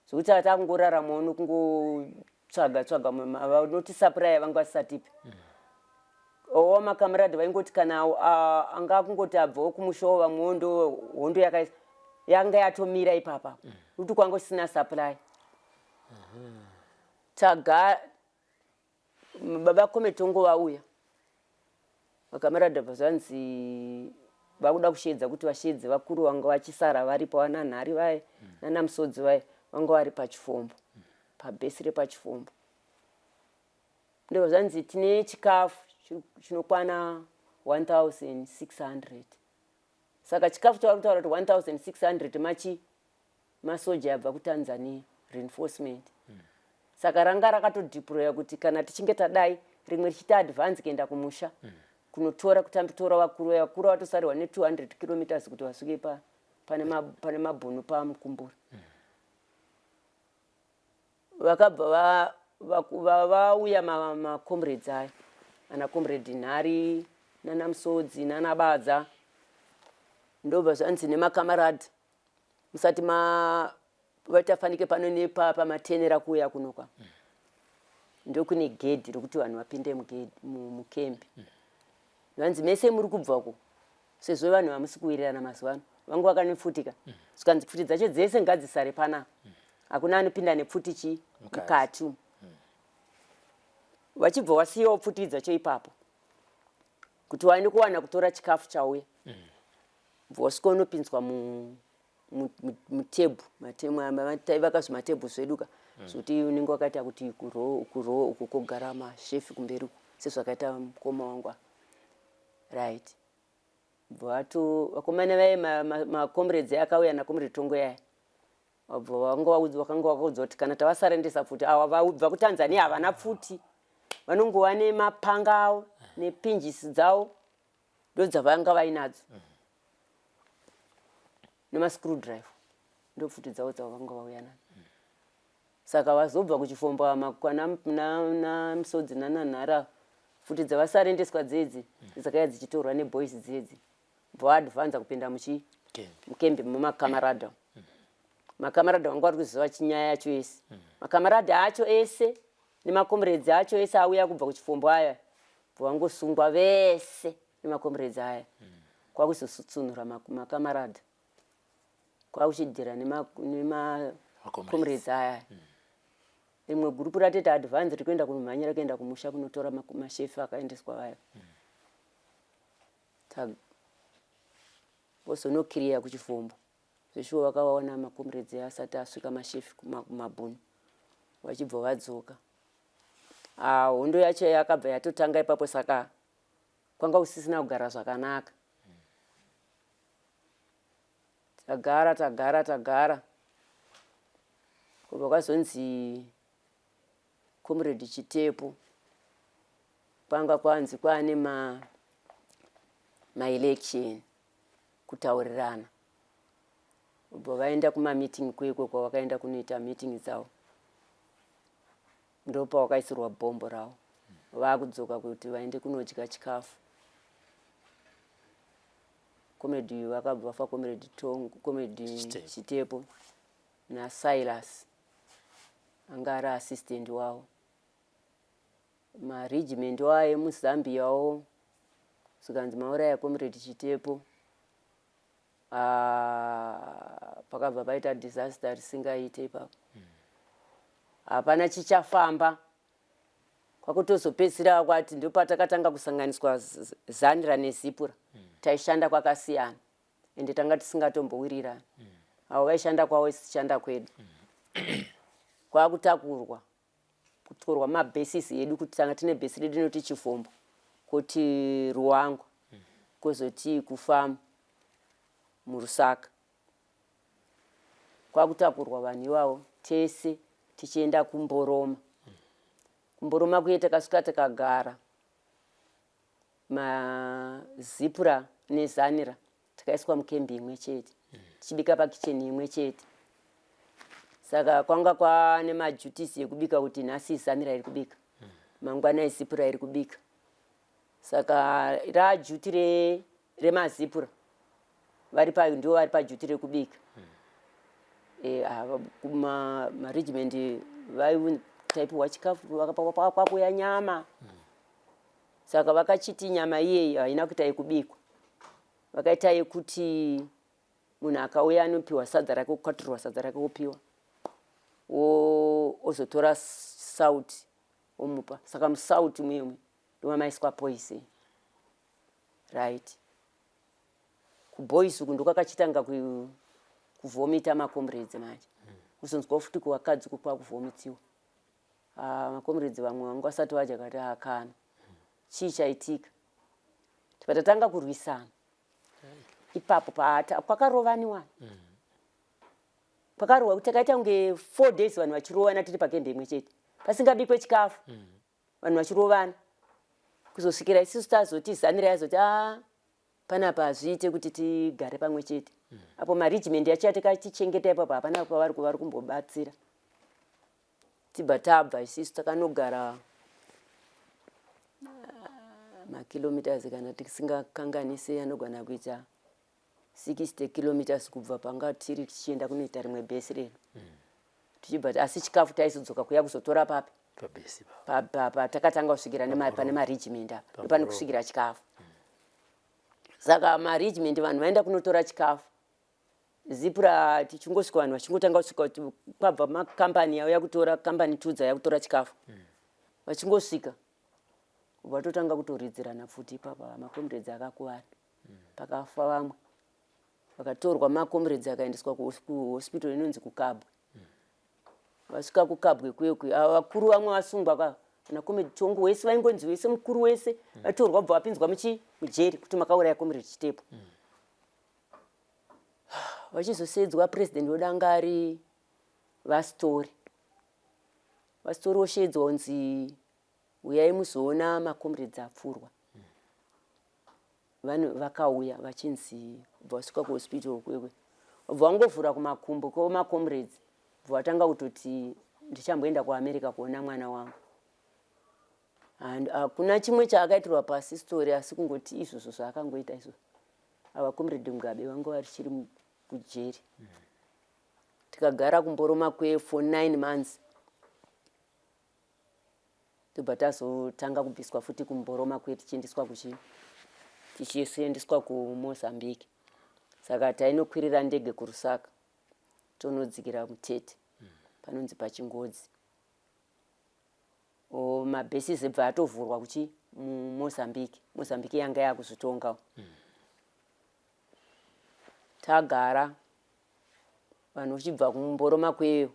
Zvokuti atangoraramawo nokungotsvaga vanotisapuraya vanga vasatipi. Owa makamarada vaingoti kana anga kungoti abvawo kumushawo vamwe hondo yanga yatomira ipapa. Kuti kwanga kusina supply. Baba Kometongo vauya. Makamarada vazvanzi vakuda kushedza kuti vashedze vakuru vanga vachisara varipo vananhari vaye nanamusodzi vaye vanga vari pachifombo pabhesi repachifombo. Ndo zvanzi tine chikafu chinokwana 1600. Saka chikafu chavari kutaura kuti 1600 masoja abva kuTanzania reinforcement. Saka ranga rakatodhiploya kuti kana tichinge tadai rimwe richita advance kuenda kumusha kunotora kutambitora vakuru vatosariwa ne200 km kuti vasvike pane mabhunu paMukumburi. Vakabva vauya makomredzi aya ana comrade Nhari nanamusodzi nanabadza ndobva zvanzi nemakamarada musati vatafanike pano pamatenera kuuya kunoka. Ndokune gedhi rokuti vanhu vapinde mukembi. Zvanzi mese muri kubvako sezvo vanhu vamusi kuwirirana mazuva ano vangu vakanifutika. Zikanzi pfuti dzacho dzese ngadzisare panapa. Hakuna anopinda nepfuti mukati. Vachibva wasiyawo pfuti dzacho ipapo kuti waende kuwana kutora chikafu chauya. Vosiko unopinzwa mutebhu vakazvi matebhu sveduka zvokuti unenge wakaita kuti kuro kogara mashefi kumberi sezvakaita mukoma wangu. Right. Vatu vakomana vaye makomrades akauya nakomrade Tongo yaya. Wabva wakanga wakaudza kuti kana tavasarendesa futi ava vaubva kuTanzania havana pfuti. Vanongova nemapanga avo nepinjisi dzavo ndodzavanga vainadzo. Nemascrewdriver ndo pfuti dzavo dzavanga vauya nadzo. Saka vazobva kuchifombo na Msodzi naNhara futi dzavasarendeswa dzedzi dzakaya dzichitorwa neboys dzedzi. Voadvanza kupinda mukembe mumakamarada. Makamarada vanga vari kuziva chinyaya yacho ese. Makamarada acho ese nemakomrades acho ese auya kubva kuchifombo aya. Vangosungwa vese nemakomrades aya. Kwakuzotsunura makamarada. Kwakuchidhira nemakomrades aya. Rimwe gurupu ratete advance rikuenda kumhanyira kuenda kumusha kunotora mashefu akaendeswa vaya. Vozonokiriya kuchifombo. Zveshuwo vakaona makomrades asati asvika mashefu kumabhunu. Vachibva vadzoka. Hondo yacho yakabva yatotanga ipapo saka kwanga kusisina kugara zvakanaka. Tagara. Kubva kwazonzi Comrade Chitepo kwanga kwanzi kwane ma-election kutaurirana. Ubva vaenda kuma-meeting kweko kwavakaenda kunoita meeting dzavo. Ndopa wakaisirwa bhombo ravo. Vakudzoka kuti vaende kunodya chikafu. Comrade vakabva vafa Comrade Tongo, Comrade Chitepo na Silas. Anga ari assistant wavo. Ma-regiment waye muZambia wo. Sikanzi mauraya Comrade Chitepo. Pakabva paita disaster risingaite ipapo. Hapana chichafamba. Kwakutozopedzisira kwati ndipo patakatanga kusanganiswa Zanira neZipura. Taishanda kwakasiyana. Ende tanga tisingatombowirirana. Avo vaishanda kwavo isishanda kwedu. Kwakutakurwa. Kutorwa mabhesisi edu kuti tanga tine bhesi redu rinoti Chifombo. Kuti Ruwango. Kozoti kufamu muRusaka. Kwakutakurwa vanhu ivavo tese tichienda kuMboroma. Kumboroma kuye takasvika takagara. MaZipura neZanira takaiswa mukembi imwe chete. Tichibika pakicheni imwe chete. Saka kwanga kwane maduties ekubika kuti nhasi Zanira iri kubika. Mangwana Zipura iri kubika. Saka raduty reMaZipura. Ndio vari paduty rekubika. Ma-regiment vaitaipiwa chikafu vakapa kwakuya nyama. Saka vakachiti nyama iyeyi haina kuita yekubikwa. Vakaita yekuti munhu akauya anopiwa sadza rake, kukwaturwa sadza rake opiwa. Ozotora sauti omupa. Saka musauti mumwe ndomwe maiswa poison. Right. Kuboys uku ndokwakachitanga kuvomita makomrades manje. Kuzonzwa futi kuwakadzi kwakuvomitiwa. Makomrades vamwe vanga vasati vaja kati akana. Chii chaitika? Patatanga kurwisana. Ipapo kwakarovaniwa. Pakarova kuti takaita kunge 4 days vanhu vachirovana tiri pakembe imwe chete. Pasingabikwe chikafu. Vanhu vachirovana. Kuzosvikira isusu tazoti Zanira yazoti panapa hazviite kuti tigare pamwe chete. Apo ma-regiment yacho yatakatichengeta ipapo hapana kwavari kumbobatsira. Tibva tabva isusu takanogara makilometers kana tisingakanganise anogona kuita 60 kilometers kubva panga tiri tichienda kunoita rimwe bhesi rero. Tichibva asi chikafu taizodzoka kuya kuzotora papi? Pabhesi takatanga kusvikira pane ma-regiment apa. Pane kusvikira chikafu. Saka ma-regiment vanhu vaenda kunotora chikafu. Zipura tichingosvika vanhu vachingotanga kusvika kuti kwabva makambani yauya kutora kambani tudza yakutora chikafu. Vachingosvika vatotanga kutoridzirana futi ipapo makomrades akakuvara. Pakafa vamwe. Vakatorwa makomrades akaendeswa kuhospital inonzi kuKabwe. Vasvika kuKabwe kwekwe vakuru vamwe vasungwa ana comrade Tongo wese vaingonzi wese mukuru wese vatorwa bva vapinzwa mujeri kuti makauraya comrade Chitepo. Vachizosedzwa president wedanga ari vaStory voshedzwa unzi uyai muzoona macomrades apfurwa. Vanhu vakauya vachinzi vasvika kuhospital kwekwe bva vangovhura kumakumbo kwemacomrades bva vatanga kutoti ndichamboenda kuAmerica kuona mwana wangu. And hakuna chimwe chaakaitirwa pasi Story asi kungoti izvozvo zvaakangoita izvozvo. Ava comrade Mugabe vanga vachiri kujeri. Tikagara kumboroma kwe for 9 months. Tobva tazotanga kubviswa futi kumboroma kwe tichiendeswa tichiendeswa kuMozambique. Saka tainokwirira ndege kuRusaka tonodzikira Mutete panonzi paChingodzi. Mabhases ebva atovhurwa muMozambique. Mozambique yanga yakuzotonga. Tagara vanhu vachibva kumboroma kweyo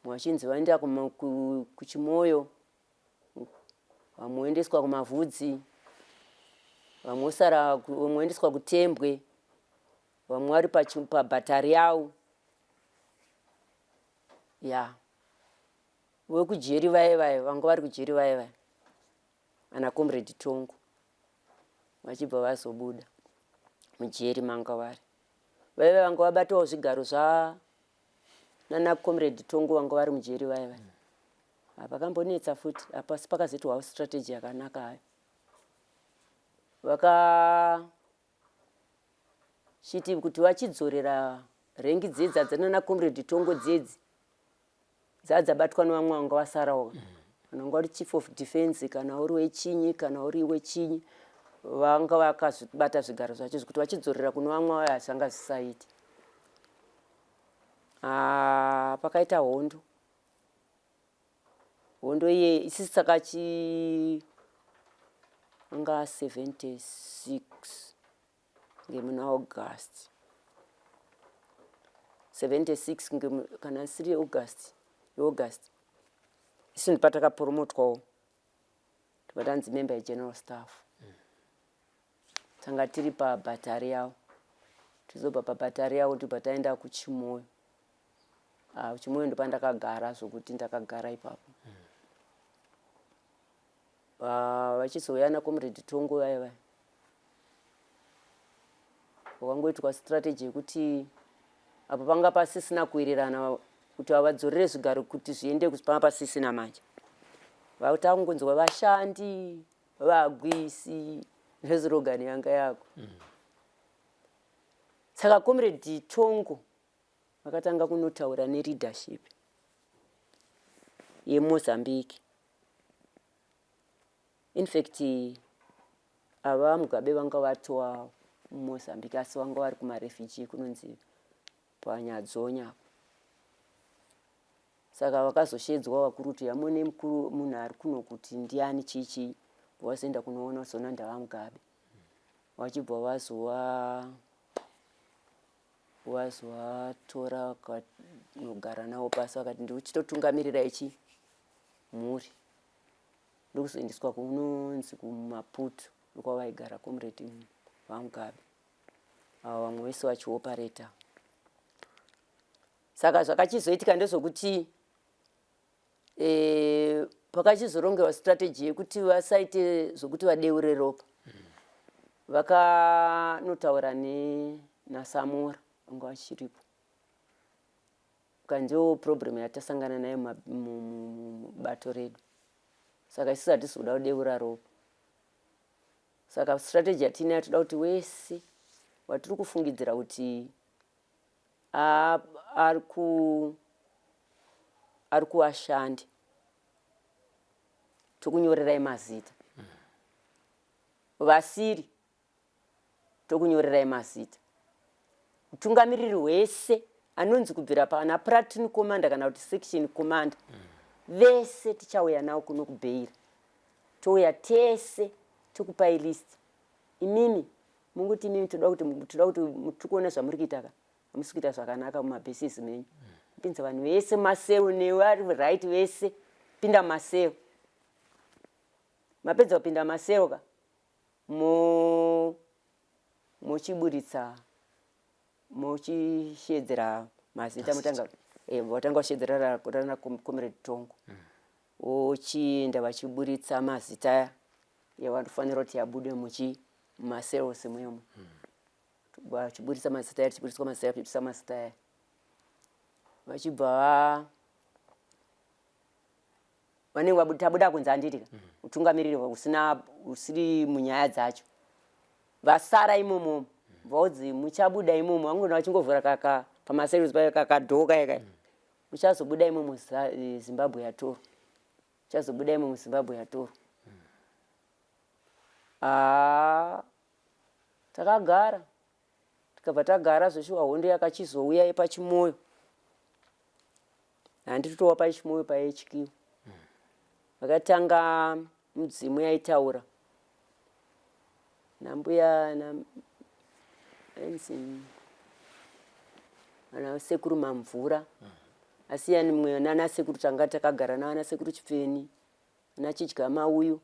vachinzi vaenda kuChimoyo, vamwe voendeswa kuMavhudzi, vamwe voendeswa kuTembwe, vamwe vari paBhatariau. Ya vekujeri vaye vanga vari kujeri vaye ana comrade Tongo vachibva vazobuda mujeri manga vari vanga vabatawo zvigaro nana comrade Tongo vanga vari mujeri vaye pakambonetsa futi apasi pakazoitwawo strategy yakanaka hayo. Vakachiti kuti vachidzorera rengi dzedzi nana comrade Tongo dzedzi dzadzabatwa nevamwe vanga vasarawo. Vanenge vari chief of defense kana uri weChinyi kana uri weChinyi vanga vakazobata zvigaro zvacho kuti vachidzorera kuno vamwe vayo zvanga zvisaiti. Pakaita hondo iye isisi saka anga 76 ngemuna August 76 kana siri August isi ndipatakaporomotwawo tipatanzi member yegeneral staff. Tanga tiri paBhatariau tizobva paBhatariau tibva taenda kuChimoyo. KuChimoyo ndopandakagara zvokuti ndakagara ipapo. Vachizouya naComrade Tongo vaye wakangoitwa strategy yekuti apo panga pasisina kuwirirana kuti vadzorere zvigaro kuti zviende panga pasisina manje. Vatangonzwa vashandi vagwisi nezirogani yanga yako. Saka Comrade Tongo vakatanga kunotaura neleadership yeMozambique. In fact ava Mugabe vanga vatowa muMozambique asi vanga vari kumarefugee kunonzi paNyadzonya. Saka vakazoshedzwa vakuru kuti yamone mukuru munhu ari kuno kuti ndiani chichi vazoenda kunoona zona ndava Mugabe. Vachibva vazovatora kanogara navo pasi vakati ndichitotungamirira ichi mhuri ndokuzoendeswa kunonzi kuMaputo ndokwavaigara comrade vaMugabe vamwe vese vachiopareta. Saka zvakachizoitika ndezvokuti pakachizorongewa strategy yekuti vasaite zvokuti vadeure ropa. Vakanotaura naSamora vanga vachiripo. Kandiwo problem yatasangana nayo mubato redu. Saka isusu hatizoda kudeura ropa. Saka strategy yatinayo toda kuti wese watiri kufungidzira kuti ari kuashandi tokunyorerai mazita. Vasiri tokunyorerai mazita. Mutungamiriri wese anonzi kubvira pana platoon commander kana kuti section commander vese tichauya nawo kuno kuBheira. Touya tese tokupai list. Imimi munguti imimi toda kuti mutukuona zvamuri kuita ka amusi kuita zvakanaka mumabhases menyu. Pinza vanhu vese maseu nevari right vese pinda maseu. mapedza kupinda maseroka mochiburitsa mochishedzera mazita mutanga watanga kushedzera rana Comrade Tongo ochienda vachiburitsa mazita yavanofanira kuti yabude maserosi muyomo vachiburitsa mazita chiburitswa mazita chiburitswa mazita vachibva vanenge tabuda kunze handitika utungamiriri usiri munyaya dzacho vasara imomo vaudzi muchabuda imomo vangona vachingovhura kaka pamaseries payo kakadhoka yaka muchazobuda imomo Zimbabwe yatoro muchazobuda imomo Zimbabwe yatoro takagara tikabva tagara zveshuwa hondo yakachizouya pachimoyo handitotowa pachimoyo paHQ vakatanga mudzimu yaitaura nambuya ana sekuru Mamvura asiyani mwe nana sekuru tanga takagara nana sekuru Chipfeni na Chidya Mauyu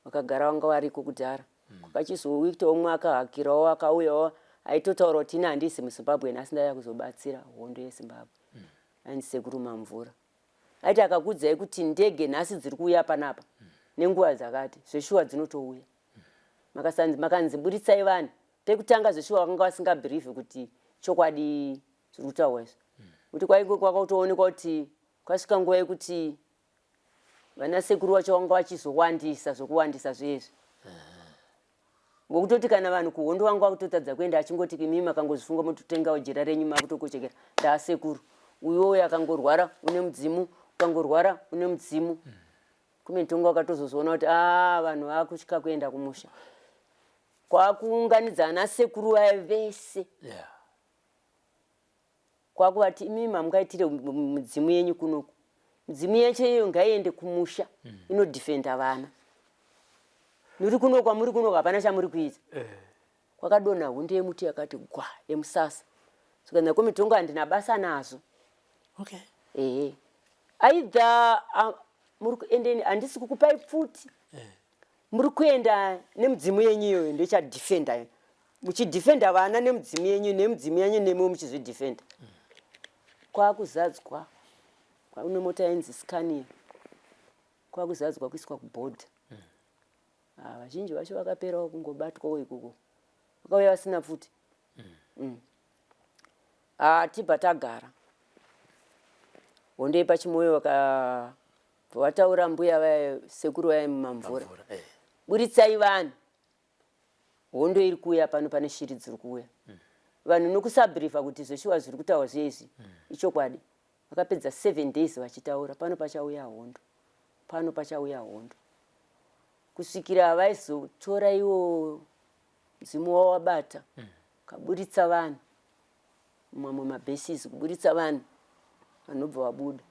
vakagara vanga variko kudhara kwakachizouita umwe akahakirawo akauyawo aitotaura kuti ina handisi muZimbabwe asi ndaya kuzobatsira hondo yeZimbabwe ani sekuru Mamvura aiti akakudzai kuti ndege nhasi dziri kuuya panapa nenguva dzakati zveshuwa dzinotouya makanziburitsai vanhu tekutanga zveshuwa vakanga vasingabhirivhi kuti chokwadi zviri kutaurwa izvo kuti kwaiko kwakautoonekwa kuti kwasvika nguva yekuti vana sekuru vacho vanga vachizowandisa zvokuwandisa zvezvi ngokutoti kana vanhu kuhondo vanga vakutotadza kuenda achingoti imi makangozvifunga mototengawo jira renyu makutokochekera ndaasekuru uyoyo akangorwara une mudzimu ukangorwara une mudzimu kumeni Tongo akatozozoona kuti vanhu vakutya kuenda kumusha kwakuunganidza ana sekuru vaya vese kwakuvati imi mamungaitire mudzimu yenyu kunoku mudzimu yacho iyo ngaiende kumusha inodhifenda vana nuri kuno kwamuri kuno hapana chamuri kuita kwakadonha hunde yemuti yakati gwa yemusasa saka komeni Tongo handina basa nazo aidha muri kuendeni handisi kukupai pfuti muri kuenda nemudzimu yenyu iyoyo ndochadhifenda muchidhifenda vana nemudzimu yenyu nemo muchizvidhifenda kwakuzadzwa kwaune mota yanzi Scania kwakuzadzwa kuiswa kubhodha vazhinji vacho vakaperawo kungobatwawo ikoko vakauya vasina pfuti tibva tagara hondo yepachimoyo vataura mbuya vaya sekuru vaya Mamvura buritsai vanhu hondo iri kuuya pano pane shiri dziri kuuya vanhu nokusabhirivha kuti zveshuwa zviri kutaurwa zvezvi ichokwadi vakapedza 7 days vachitaura pano pachauya hondo kusvikira vaizotora iwo mudzimu wavo wabata kaburitsa vanhu mamwe mabhesisi kuburitsa vanhu vanobva vabuda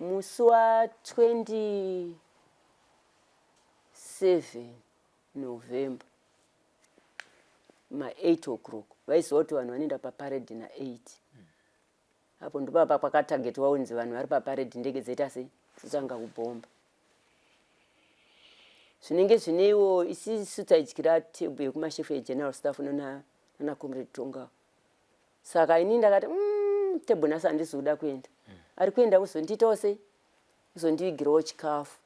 musi wa27 November ma8 o'clock vaiziva kuti vanhu vanoenda paparedi na8 apo ndopapa kwakatagetwa unzi vanhu vari paparedi ndege dzeita sei dzotanga kubhomba zvinenge zvineiwo isisu taidyira tebwe yekumashefu egeneral staff nana Comrade Tonga saka ini ndakati tebwe nhasi handizoda kuenda ari kuenda kuzondiitawo sei kuzondivigirawo chikafu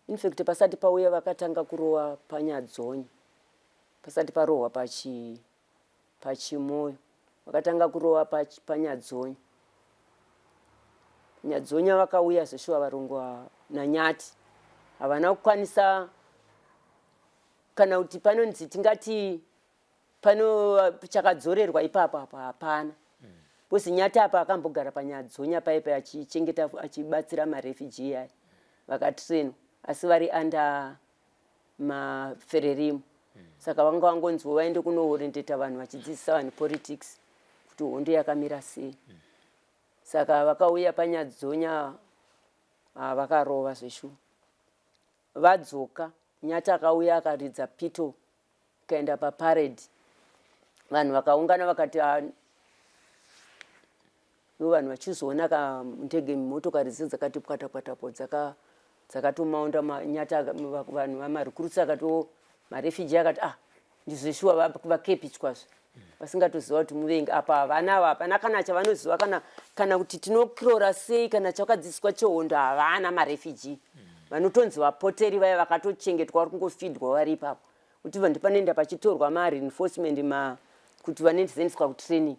infact pasati pauya vakatanga kurowa panyadzonyi pasati parohwa pachimoyo vakatanga kurowa panyadzonyi nyadzonya vakauya zveshuwa varongwa naNyati havana kukwanisa kana kuti panonzi tingati pano chakadzorerwa ipapo apa hapana bosi Nyati apa akambogara panyadzonya paipa achichengeta achibatsira marefugee aya vakatrainwa asi vari under maFererimu saka vanga vangonzwa vaende kunoorendeta vanhu vachidzidzisa vanhu politics kuti hondo yakamira sei saka vakauya panyadzonya vakarova zveshuwa vadzoka Nyati akauya akaridza pito tikaenda paparade vanhu vakaungana vakati vanhu vachizoona ndege motokari dzi dzakati pwatapwatapo dzakatomaunda manyata vanhu vamarikurusa akati marefugee akati ndizoshuwa vakepi kwazvo vasingatoziva kuti muvengi apa havana hapana kana chavanoziva kana kuti tinokrora sei kana chakadzidziswa chehondo havana marefugee vanotonzi vapoteri vaya vakatochengetwa vari kungofidwa vari ipapo kuti vanhu panoenda pachitorwa mareinforcement kuti vanoendeswa kutraining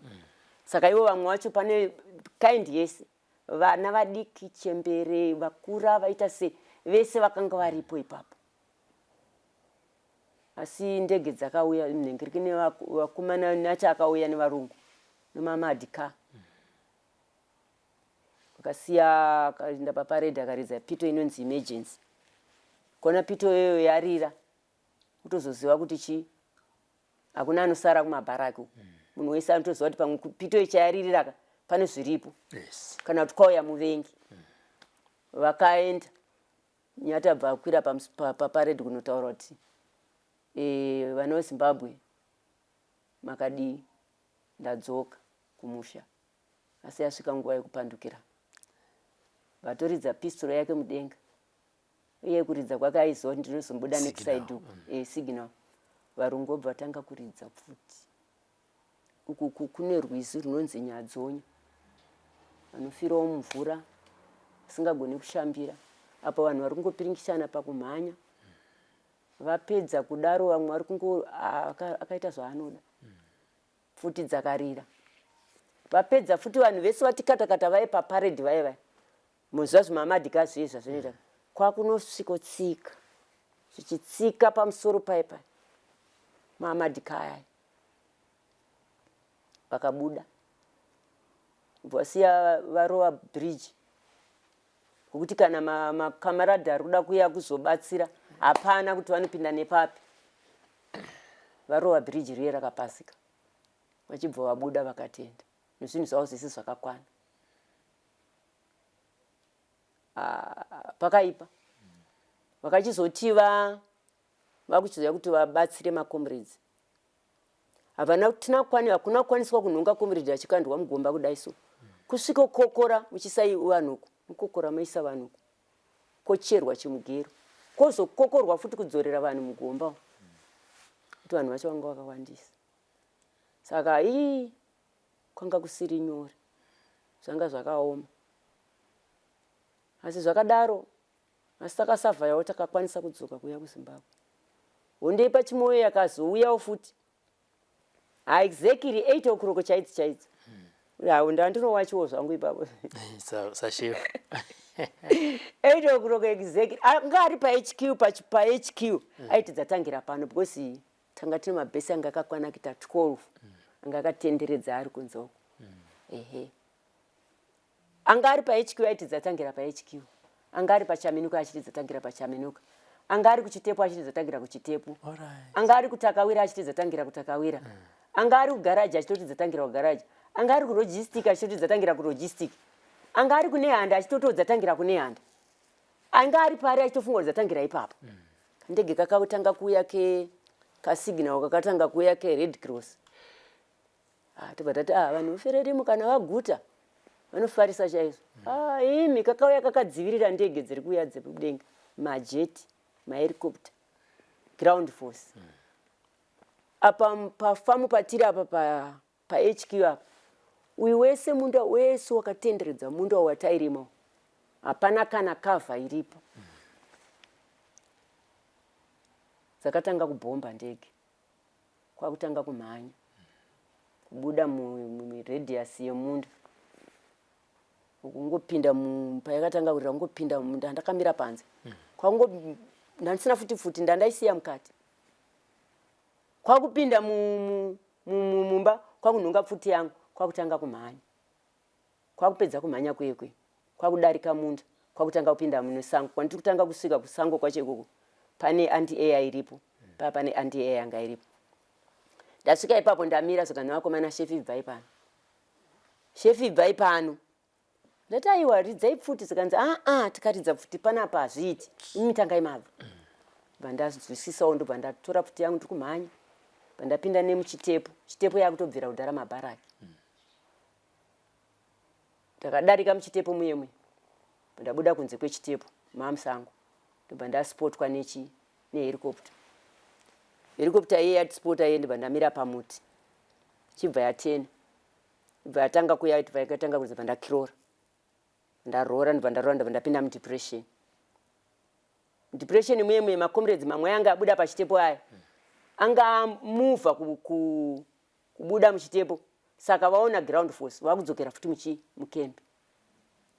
saka ivo vamwe vacho pane kind yese vana vadiki chembere vakura vaita se vese vakanga varipo ipapo asi ndege dzakauya mnhengeri kune vakomana nacho akauya nevarungu nemamadhika vakasiya akaenda paparade akaridza pito inonzi emergency kona pito iyoyo yarira kutozoziva kuti chii hakuna anosara kumabharaki munhu wese anotoziva kuti pamwe pito ichayaririra pane zviripo kana kuti kwauya muvengi vakaenda nyatabva akwira paparade kunotaura kuti vana vezimbabwe makadii ndadzoka kumusha asi yasvika nguva yekupandukira vatoridza pistol yake mudenga uye kuridza kwake aiziva kuti ndinozomboda nekuside uku signal varungu obva vatanga kuridza futi uku kune rwizi runonzi nyadzonya vanofirawo mumvura vasingagoni kushambira apo vanhu vari kungopiringishana pakumhanya vapedza kudaro vamwe vari kungo akaita zvaanoda futi dzakarira vapedza futi vanhu vese vatikatakata vai paparade vai muziva zvimamadhika zvezva zvinoita kwakunosvikotsika zvichitsika pamusoro paipa mamadhika aya vakabuda vasiya varova bridge kuti kana makamarada ari kuda kuya kuzobatsira hapana kuti vanopinda nepapi varova bridge riye rakapasika vachibva vabuda vakatenda nezvinhu zvavo zvese zvakakwana pakaipa vakachizoti vakuchiziva kuti vabatsire makomrades hakuna kukwaniswa kunhonga komrade achikandwa mugomba kudai so kusvika kokora muchisai vanhuku mukokora maisa vanhuku kocherwa chimugero kozokokorwa futi kudzorera vanhu mugomba kuti vanhu vacho vanga vakawandisa saka kwanga kusiri nyore zvanga zvakaoma asi zvakadaro asi takasavhayawo takakwanisa kudzoka kuya kuzimbabwe hondo pachimoyo yakazouyawo futi exactly 8 o'clock chaidzo ndandinowachiwo zvangu ipapo 8 o'clock exactly anga ari pahq pahq aiti dzatangira pano because tanga tine mabhesi anga akakwana kuita 12 anga akatenderedza ari kunze uko anga ari pahq aiti dzatangira pahq anga ari pachaminuka achiti dzatangira pachaminuka anga ari kuchitepu achiti dzatangira kuchitepu anga ari kutakawira achiti dzatangira kutakawira anga ari kugaraji achitoti dzatangira kugaraji anga ari kulogistic achitoti dzatangira kulogistic anga ari kune handa achitoti dzatangira kune handa anga ari pari achitofunga dzatangira ipapo ndege kakatanga kuya kasignal kakatanga kuya red cross tobva tati vanhu vefererimu kana vaguta vanofarisa chaizvo imi kakauya kakadzivirira ndege dziri kuya dzemudenga majeti mahelicopter ground force apa pafamu patiri apa pahq apa uyu wese munda wese wakatenderedza munda watairimo hapana kana kavha iripo dzakatanga kubhomba ndege kwakutanga kumhanya kubuda muradius yemunda kungopinda payakatanga kurira kungopinda munda ndakamira panze ndandisina futi ndandaisiya mukati kwakupinda mumba kwakunhonga pfuti yangu kwakutanga kumhanya kwakupedza kumhanya kwekwe kwakudarika munda kwakutanga kupinda musango kwandiri kutanga kusvika kusango kwacho ikoko pane anti-air iripo pane anti-air yanga iripo ndasvika ipapo ndamira saka nevakomana shefi ibvai pano shefi ibvai pano ndati aiwa ridzai pfuti zikanzi tikaridza pfuti panapa hazviiti imi tangai mabva bva ndazvisisawo ndobva ndatora pfuti yangu ndikumhanya Pandapinda nemuchitepo, chitepo yakutobvira kudhara mabharaki. Takadarika muchitepo muyemwe. Pandabuda kunze kwechitepo, mamusango. Ndobva ndaspotwa nehelicopter. Helicopter iye yatispota iye ndobva ndamira pamuti. Chibva yatena. Ndobva yatanga kuya ndobva yakatanga kuzi ndakirora. Ndarora ndobva ndapinda mudepression. Depression muyemwe macomrades mamwe anga abuda pachitepo aya. Anga move kubuda muchitepo. Saka vaona ground force vakudzokera futi mukempi.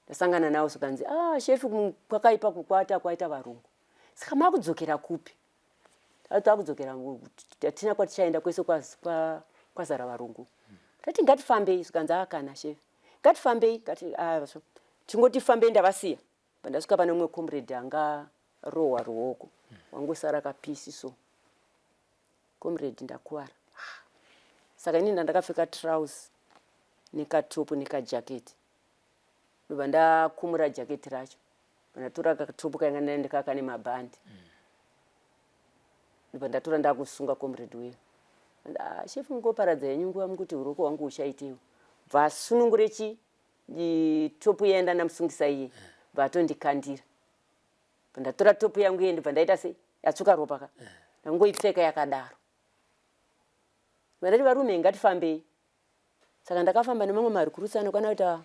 Ndasangana nawo sokanzi chef kwakaipa kukwata kwaita varungu. Saka makudzokera kupi? Takudzokera tatina kwatichaenda kwese kwazara varungu. Tati ngatifambei sokanzi kana chef. Ngatifambei tingotifambei ndavasiya. Pandasvika pane umwe comrade anga rohwa ruoko. Wangosara kapisi so. Comrade ndakuwara. Saka ini ndakapfeka trousers nekatopu nekajaketi. Ndobva ndakumura jaketi racho. Ndatora katopu kanga ndakaka nemabhandi. Ndobva ndatora ndakusunga comrade uyo. Chef ngoparadza yenyu nguva mukuti uruoko wangu ushaitewo. Bva sunungure topu yaenda namusungisa iye. Bva atondikandira. Ndatora topu yangu iye ndobva ndaita sei yatsuka ropa ka. Ndangoipfeka yakadaro. Ndati varume ngatifambei. Saka ndakafamba nemamwe marikurusi anokwana kuita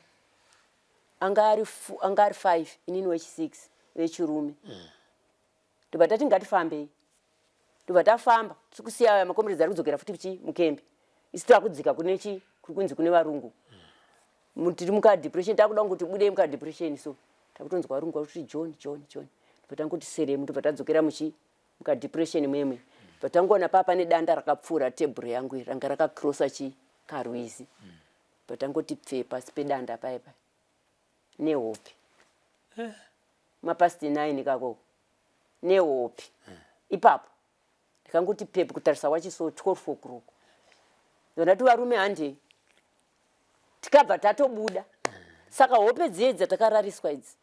anga ari 5 inini wechi6 vechirume. Ndobva tati ngatifambei. Ndobva tafamba tikusiya makomrades ari kudzokera futi mukempi. Isi takudzika kunzi kune varungu. Tiri muka depression takuda kuti bude muka depression so. Takutonzwa varungu kuti John. Ndobva tangoti seremu ndobva tadzokera muka depression mwemwe. Patangoona papa nedanda rakapfura tebhuru yangu ranga rakakrosa karwizi. Patangoti pfe pasi pedanda paipa. Nehope. Mapasti 9 kako. Nehope. Ipapo. Ndikangoti pepu kutarisa wachiso 12 o'clock. Ndoti varume hande. Tikabva tatobuda. Saka hope dzedza takarariswa idzi.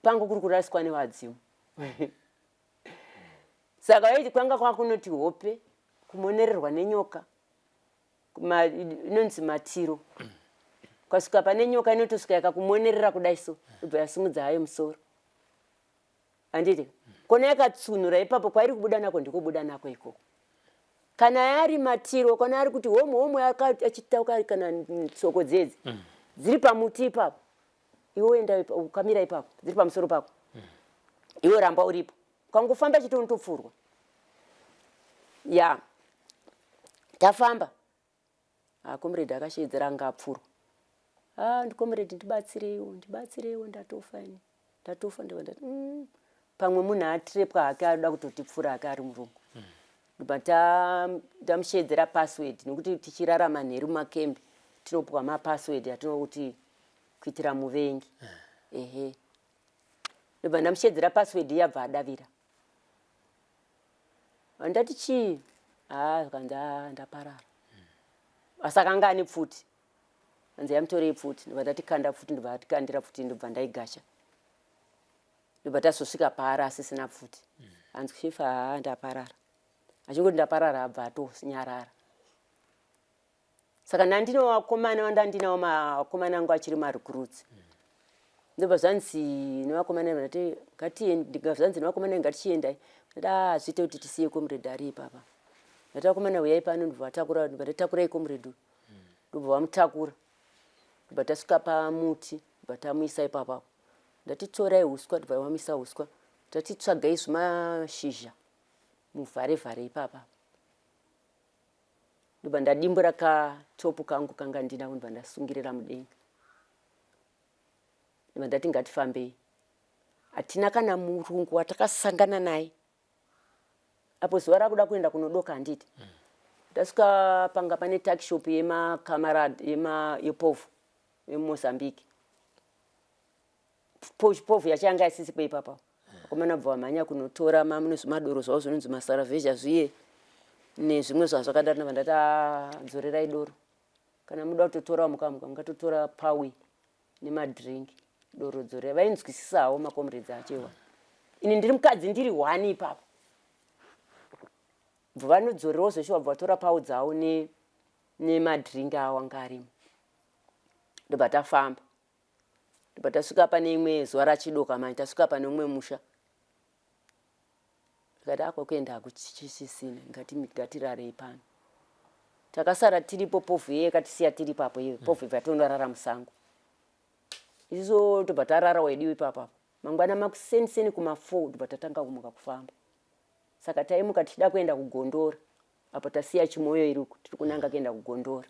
Pangu kuri kurariswa nevadzimu. Saka waiti kwanga kwakunoti hope kumonererwa nenyoka inonzi matiro. Kwasvika pane nyoka inotosvika yakakumonerera kudai so ibva yasimudza hayo musoro. Handiti kona yakatsunura ipapo kwairi kubuda nako ndikobuda nako ikoko. Kana yari matiro kana ari kuti homo achitauka kana tsoko dzedzi dziri pamuti ipapo iwe enda ukamira ipapo dziri pamusoro pako iwe ramba uripo. Kwangofamba chitondopfurwa. Ya. Tafamba. Comrade akashedzera anga apfurwa. Comrade ndibatsireiwo ndatofa ini. Ndatofa ndibva pamwe munhu atrepwa hake anoda kutotipfura hake ari murungu. Ndobva ndamushedzera password nekuti tichirarama nheru makembi tinopwa mapassword atinokuti kuitira muvengi. Ehe. Ndobva ndamushedzera password yabva adavira. Ndati chii? Ndaparara. Asaka anga ane pfuti. Anzi yamutorei pfuti. Ndobva ndatikanda pfuti ndobva atikandira pfuti ndobva ndaigasha. Ndobva tazosvika paari asisina pfuti. Anzi chef ndaparara. Achingoti ndaparara abva atonyarara. Saka ndandino vakomana vandandinawo makomana angu achiri marecruits. Ndobva zvanzi nevakomana ndati ngatiende zvanzi nevakomana ngatichiendai. Zvite kuti tisiye comrade ari ipapa. Ndatakomana uyai pano ndobva ndatakurai comrade. Ndobva vamutakura. Ndobva tasvika pamuti ndobva tamuisa ipapa. Ndatitorai uswa ndobva vamisa uswa. Ndatitsvagai zvimashizha muvhare ipapa. Ndobva ndadimbura katopu kangu kanga ndinawo ndobva ndasungirira mudenga. Ndobva ndati ngatifambei. Hatina kana murungu watakasangana naye. Apo zuva rakuda kuenda kunodoka handiti. Ndasvika panga pane tuckshop yemakamarad yepovu yeMozambique. Povu yachanga isisipo ipapa. Vakomana bva vamhanya kunotora munezvimadoro zvavo zvinonzi masaravhezha zviye nezvimwe zvazvakadaro ndobva ndati dzorerai doro. Kana muda kutotora mukatotora pawi nemadhiringi. Doro dzore vainzwisisawo makomrades achewa. Ini ndiri mukadzi ndiri 1 ipapo. vanodzorerawo zveshuwa vatora pawo dzawo nemadhiringi awo anga arimo. Ndobva tafamba, ndobva tasvika pane imwe zuva rachidoka manje, tasvika pane umwe musha. Tikati ako kuenda hakuchisisina, ngatirarei pano. Takasara tiripo, povhu iye yakatisiya tiri papo iye, povhu ibva tondorara musango. Isusu tobva tarara wedu ipapo. Mangwana makuseni kuma4 ndobva tatanga kumuka kufamba. Saka taimuka tichida kuenda kuGondora. Apo tasiya Chimoyo iriko, tiri kunanga kuenda kuGondora.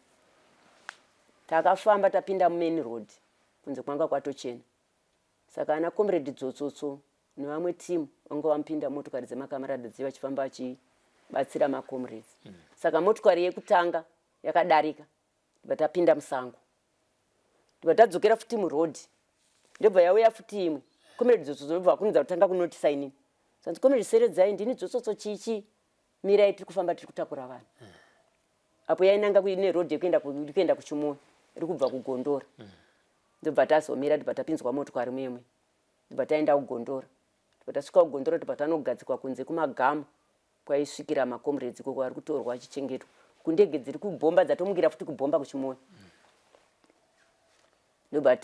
Takafamba tapinda mumain road, kunze kwanga kwatochena. Saka ana comrade Dzotsotso nevamwe timu vanga vampinda motokari dzemakamarada dziva chifamba chibatsira macomrades. Saka motokari yekutanga yakadarika, ndobva tapinda musango. Ndobva tadzokera futi muroad. Ndobva yauya futi imwe. Comrade Dzotsotso ndobva kunudza kutanga kunotisa inini. Sanzi comrade Seredzai, ndini Dzotsotso chichi, mirai tiri kufamba tiri kutakura vanhu. Apo yainanga kuine road yekuenda kuChimoyo, iri kubva kuGondora. Ndobva tazomira, ndobva tapinzwa motokari imwe. Ndobva taenda kuGondora. Ndobva tasvika kuGondora, ndobva tanogadzikwa kunze kumagamu kwaisvikira macomrades uko vari kutorwa achichengetwa. Kundege dziri kubhomba dzatomugira futi kubhomba kuChimoyo. Ndobva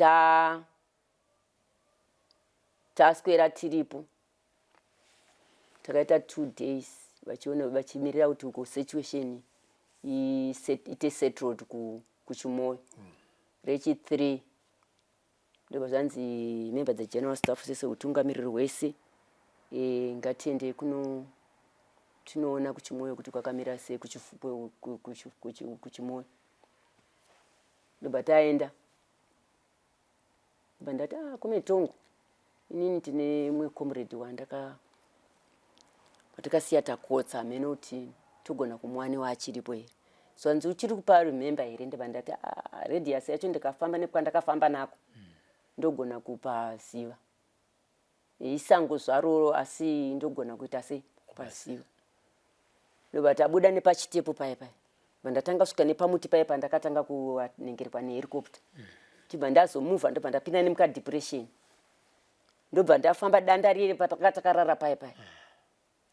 taswera tiripo. Takaita 2 days vachimirira kuti uko situation ite settled kuChimoyo. Rechi3 ndobva zvanzi member dzegeneral staff sese utungamiriri hwese ngatiende tinoona kuChimoyo kuti kwakamira sei kuChimoyo. Ndobva taenda. Ndobva ndati kumetongo inini tine mumwe comrade watakasiya takotsa amene kuti togona kumwani waachiripo here. So nzi uchiri kupa remember here. Ndobva ndati radius yacho ndikafamba nekwandakafamba nako ndogona kupa ziva. Isango zvaro asi ndogona kuita sei kupa ziva. Ndobva tabuda nepachitepo paipai. Ndobva ndatanga kusvika nepamuti paipa ndakatanga kunengerwa nehelicopter. Ndobva ndazomuvha, ndobva ndapinda nemukadepression. Ndobva ndafamba danda riri patakatarara paipai.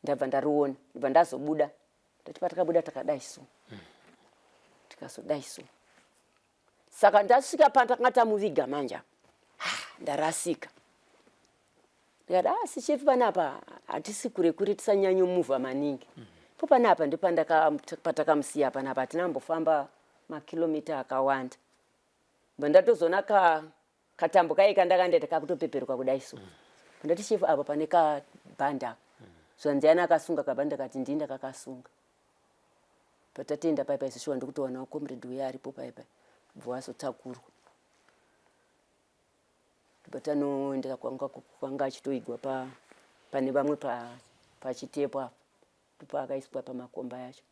Ndabva ndariona, ndobva ndazobuda. Ndati patakabuda takadai so. Tikazodai so. Saka ndasvika patakanga tamuviga manja. Ndarasika. Ndikati sichefi panapa hatisi kure tisanyanyo muvha maningi. Po panapa patakamusiya panapa hatinambofamba makilomita akawanda. Ndatozoona katambo kaika ndakandaita kakutopeperuka kudai so. Ndati chefu apa pane kabhanda. Zvanziana akasunga kabhanda kati ndinda kakasunga. Patatenda paipai sishuwa ndikutoona comrade uya aripo paipai. Bvazotakurwa. Patanoenda kwanga achitoigwa pane vamwe pachitepo apo. Ndipo akaiswa pamakomba yacho.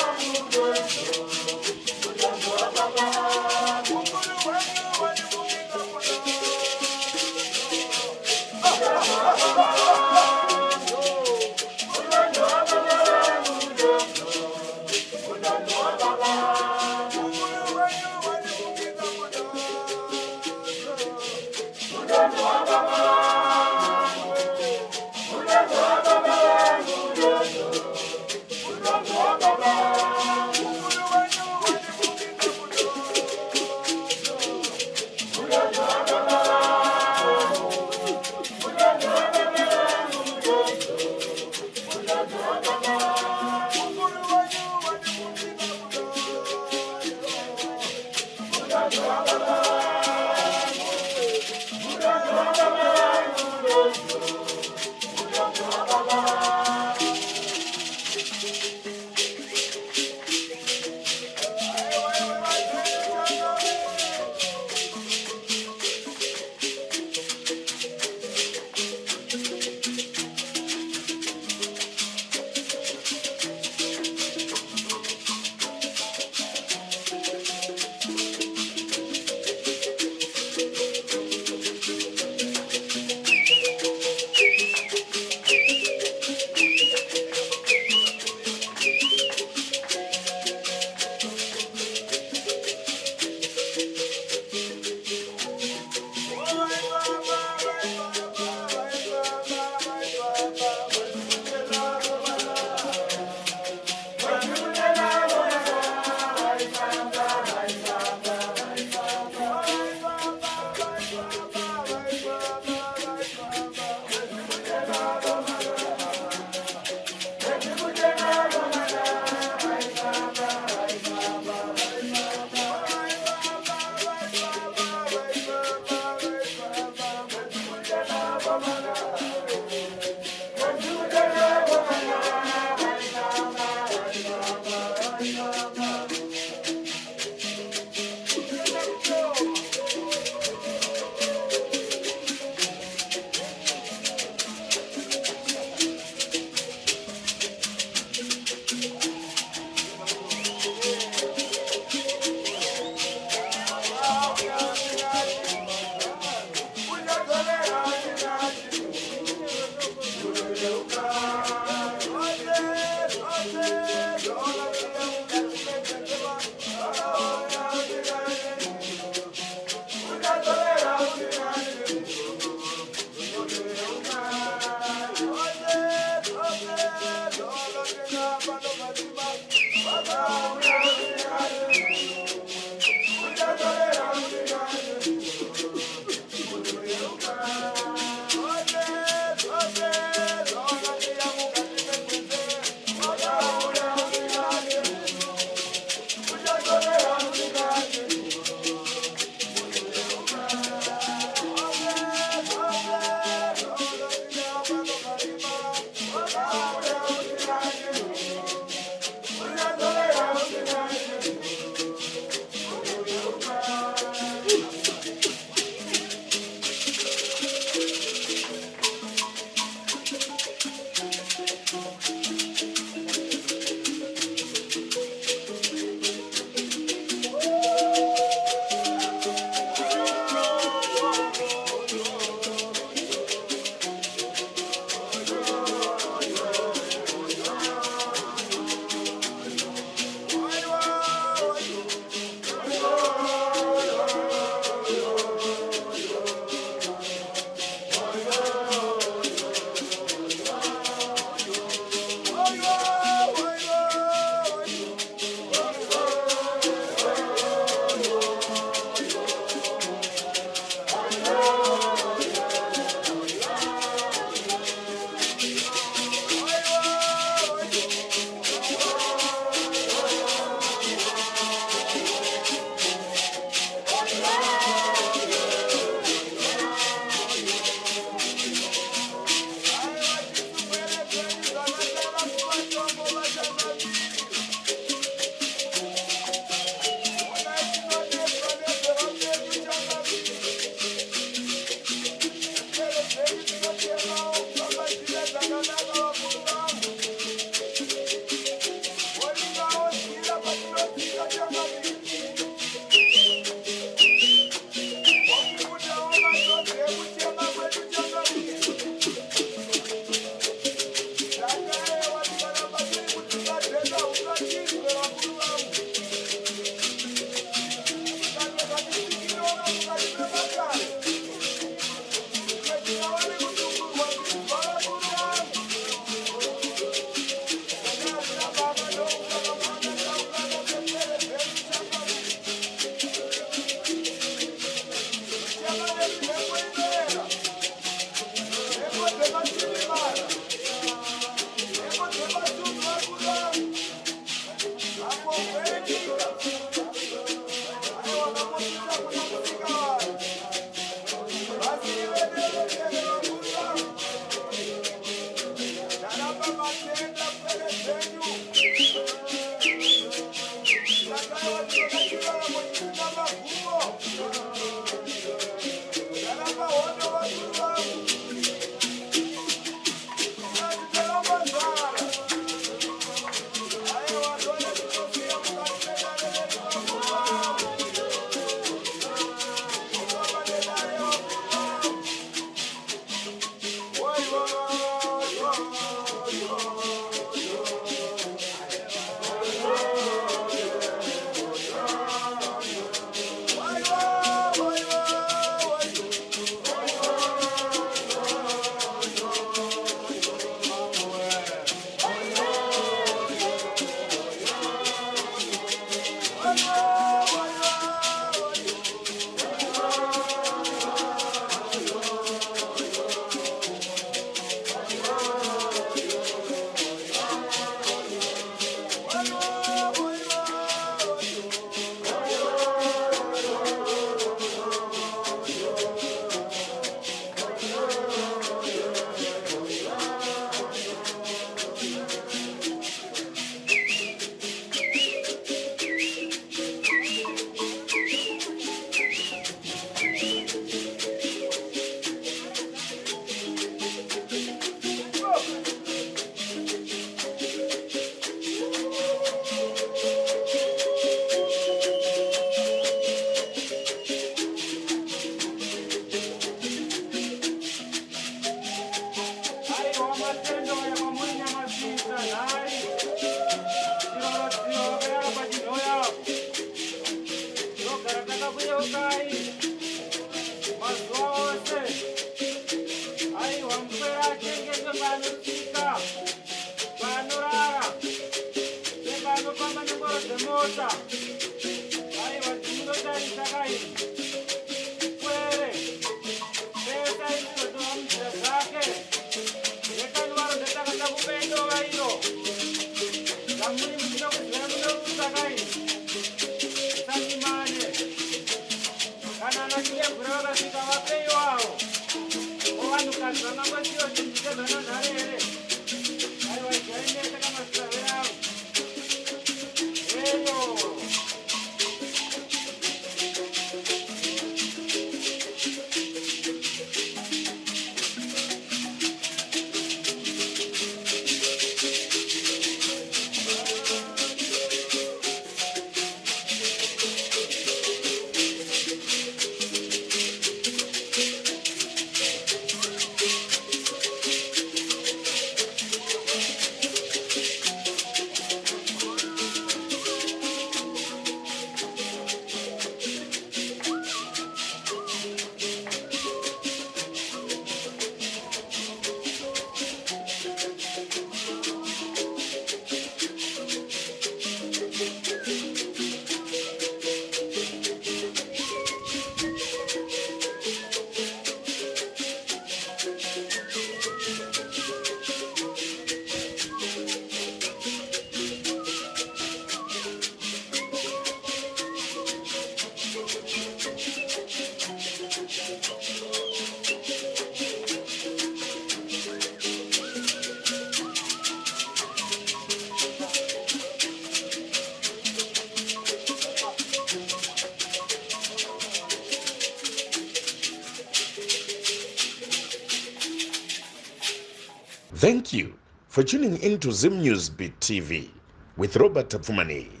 Thank you for tuning in to Zim News Beat TV with Robert Tapfumani.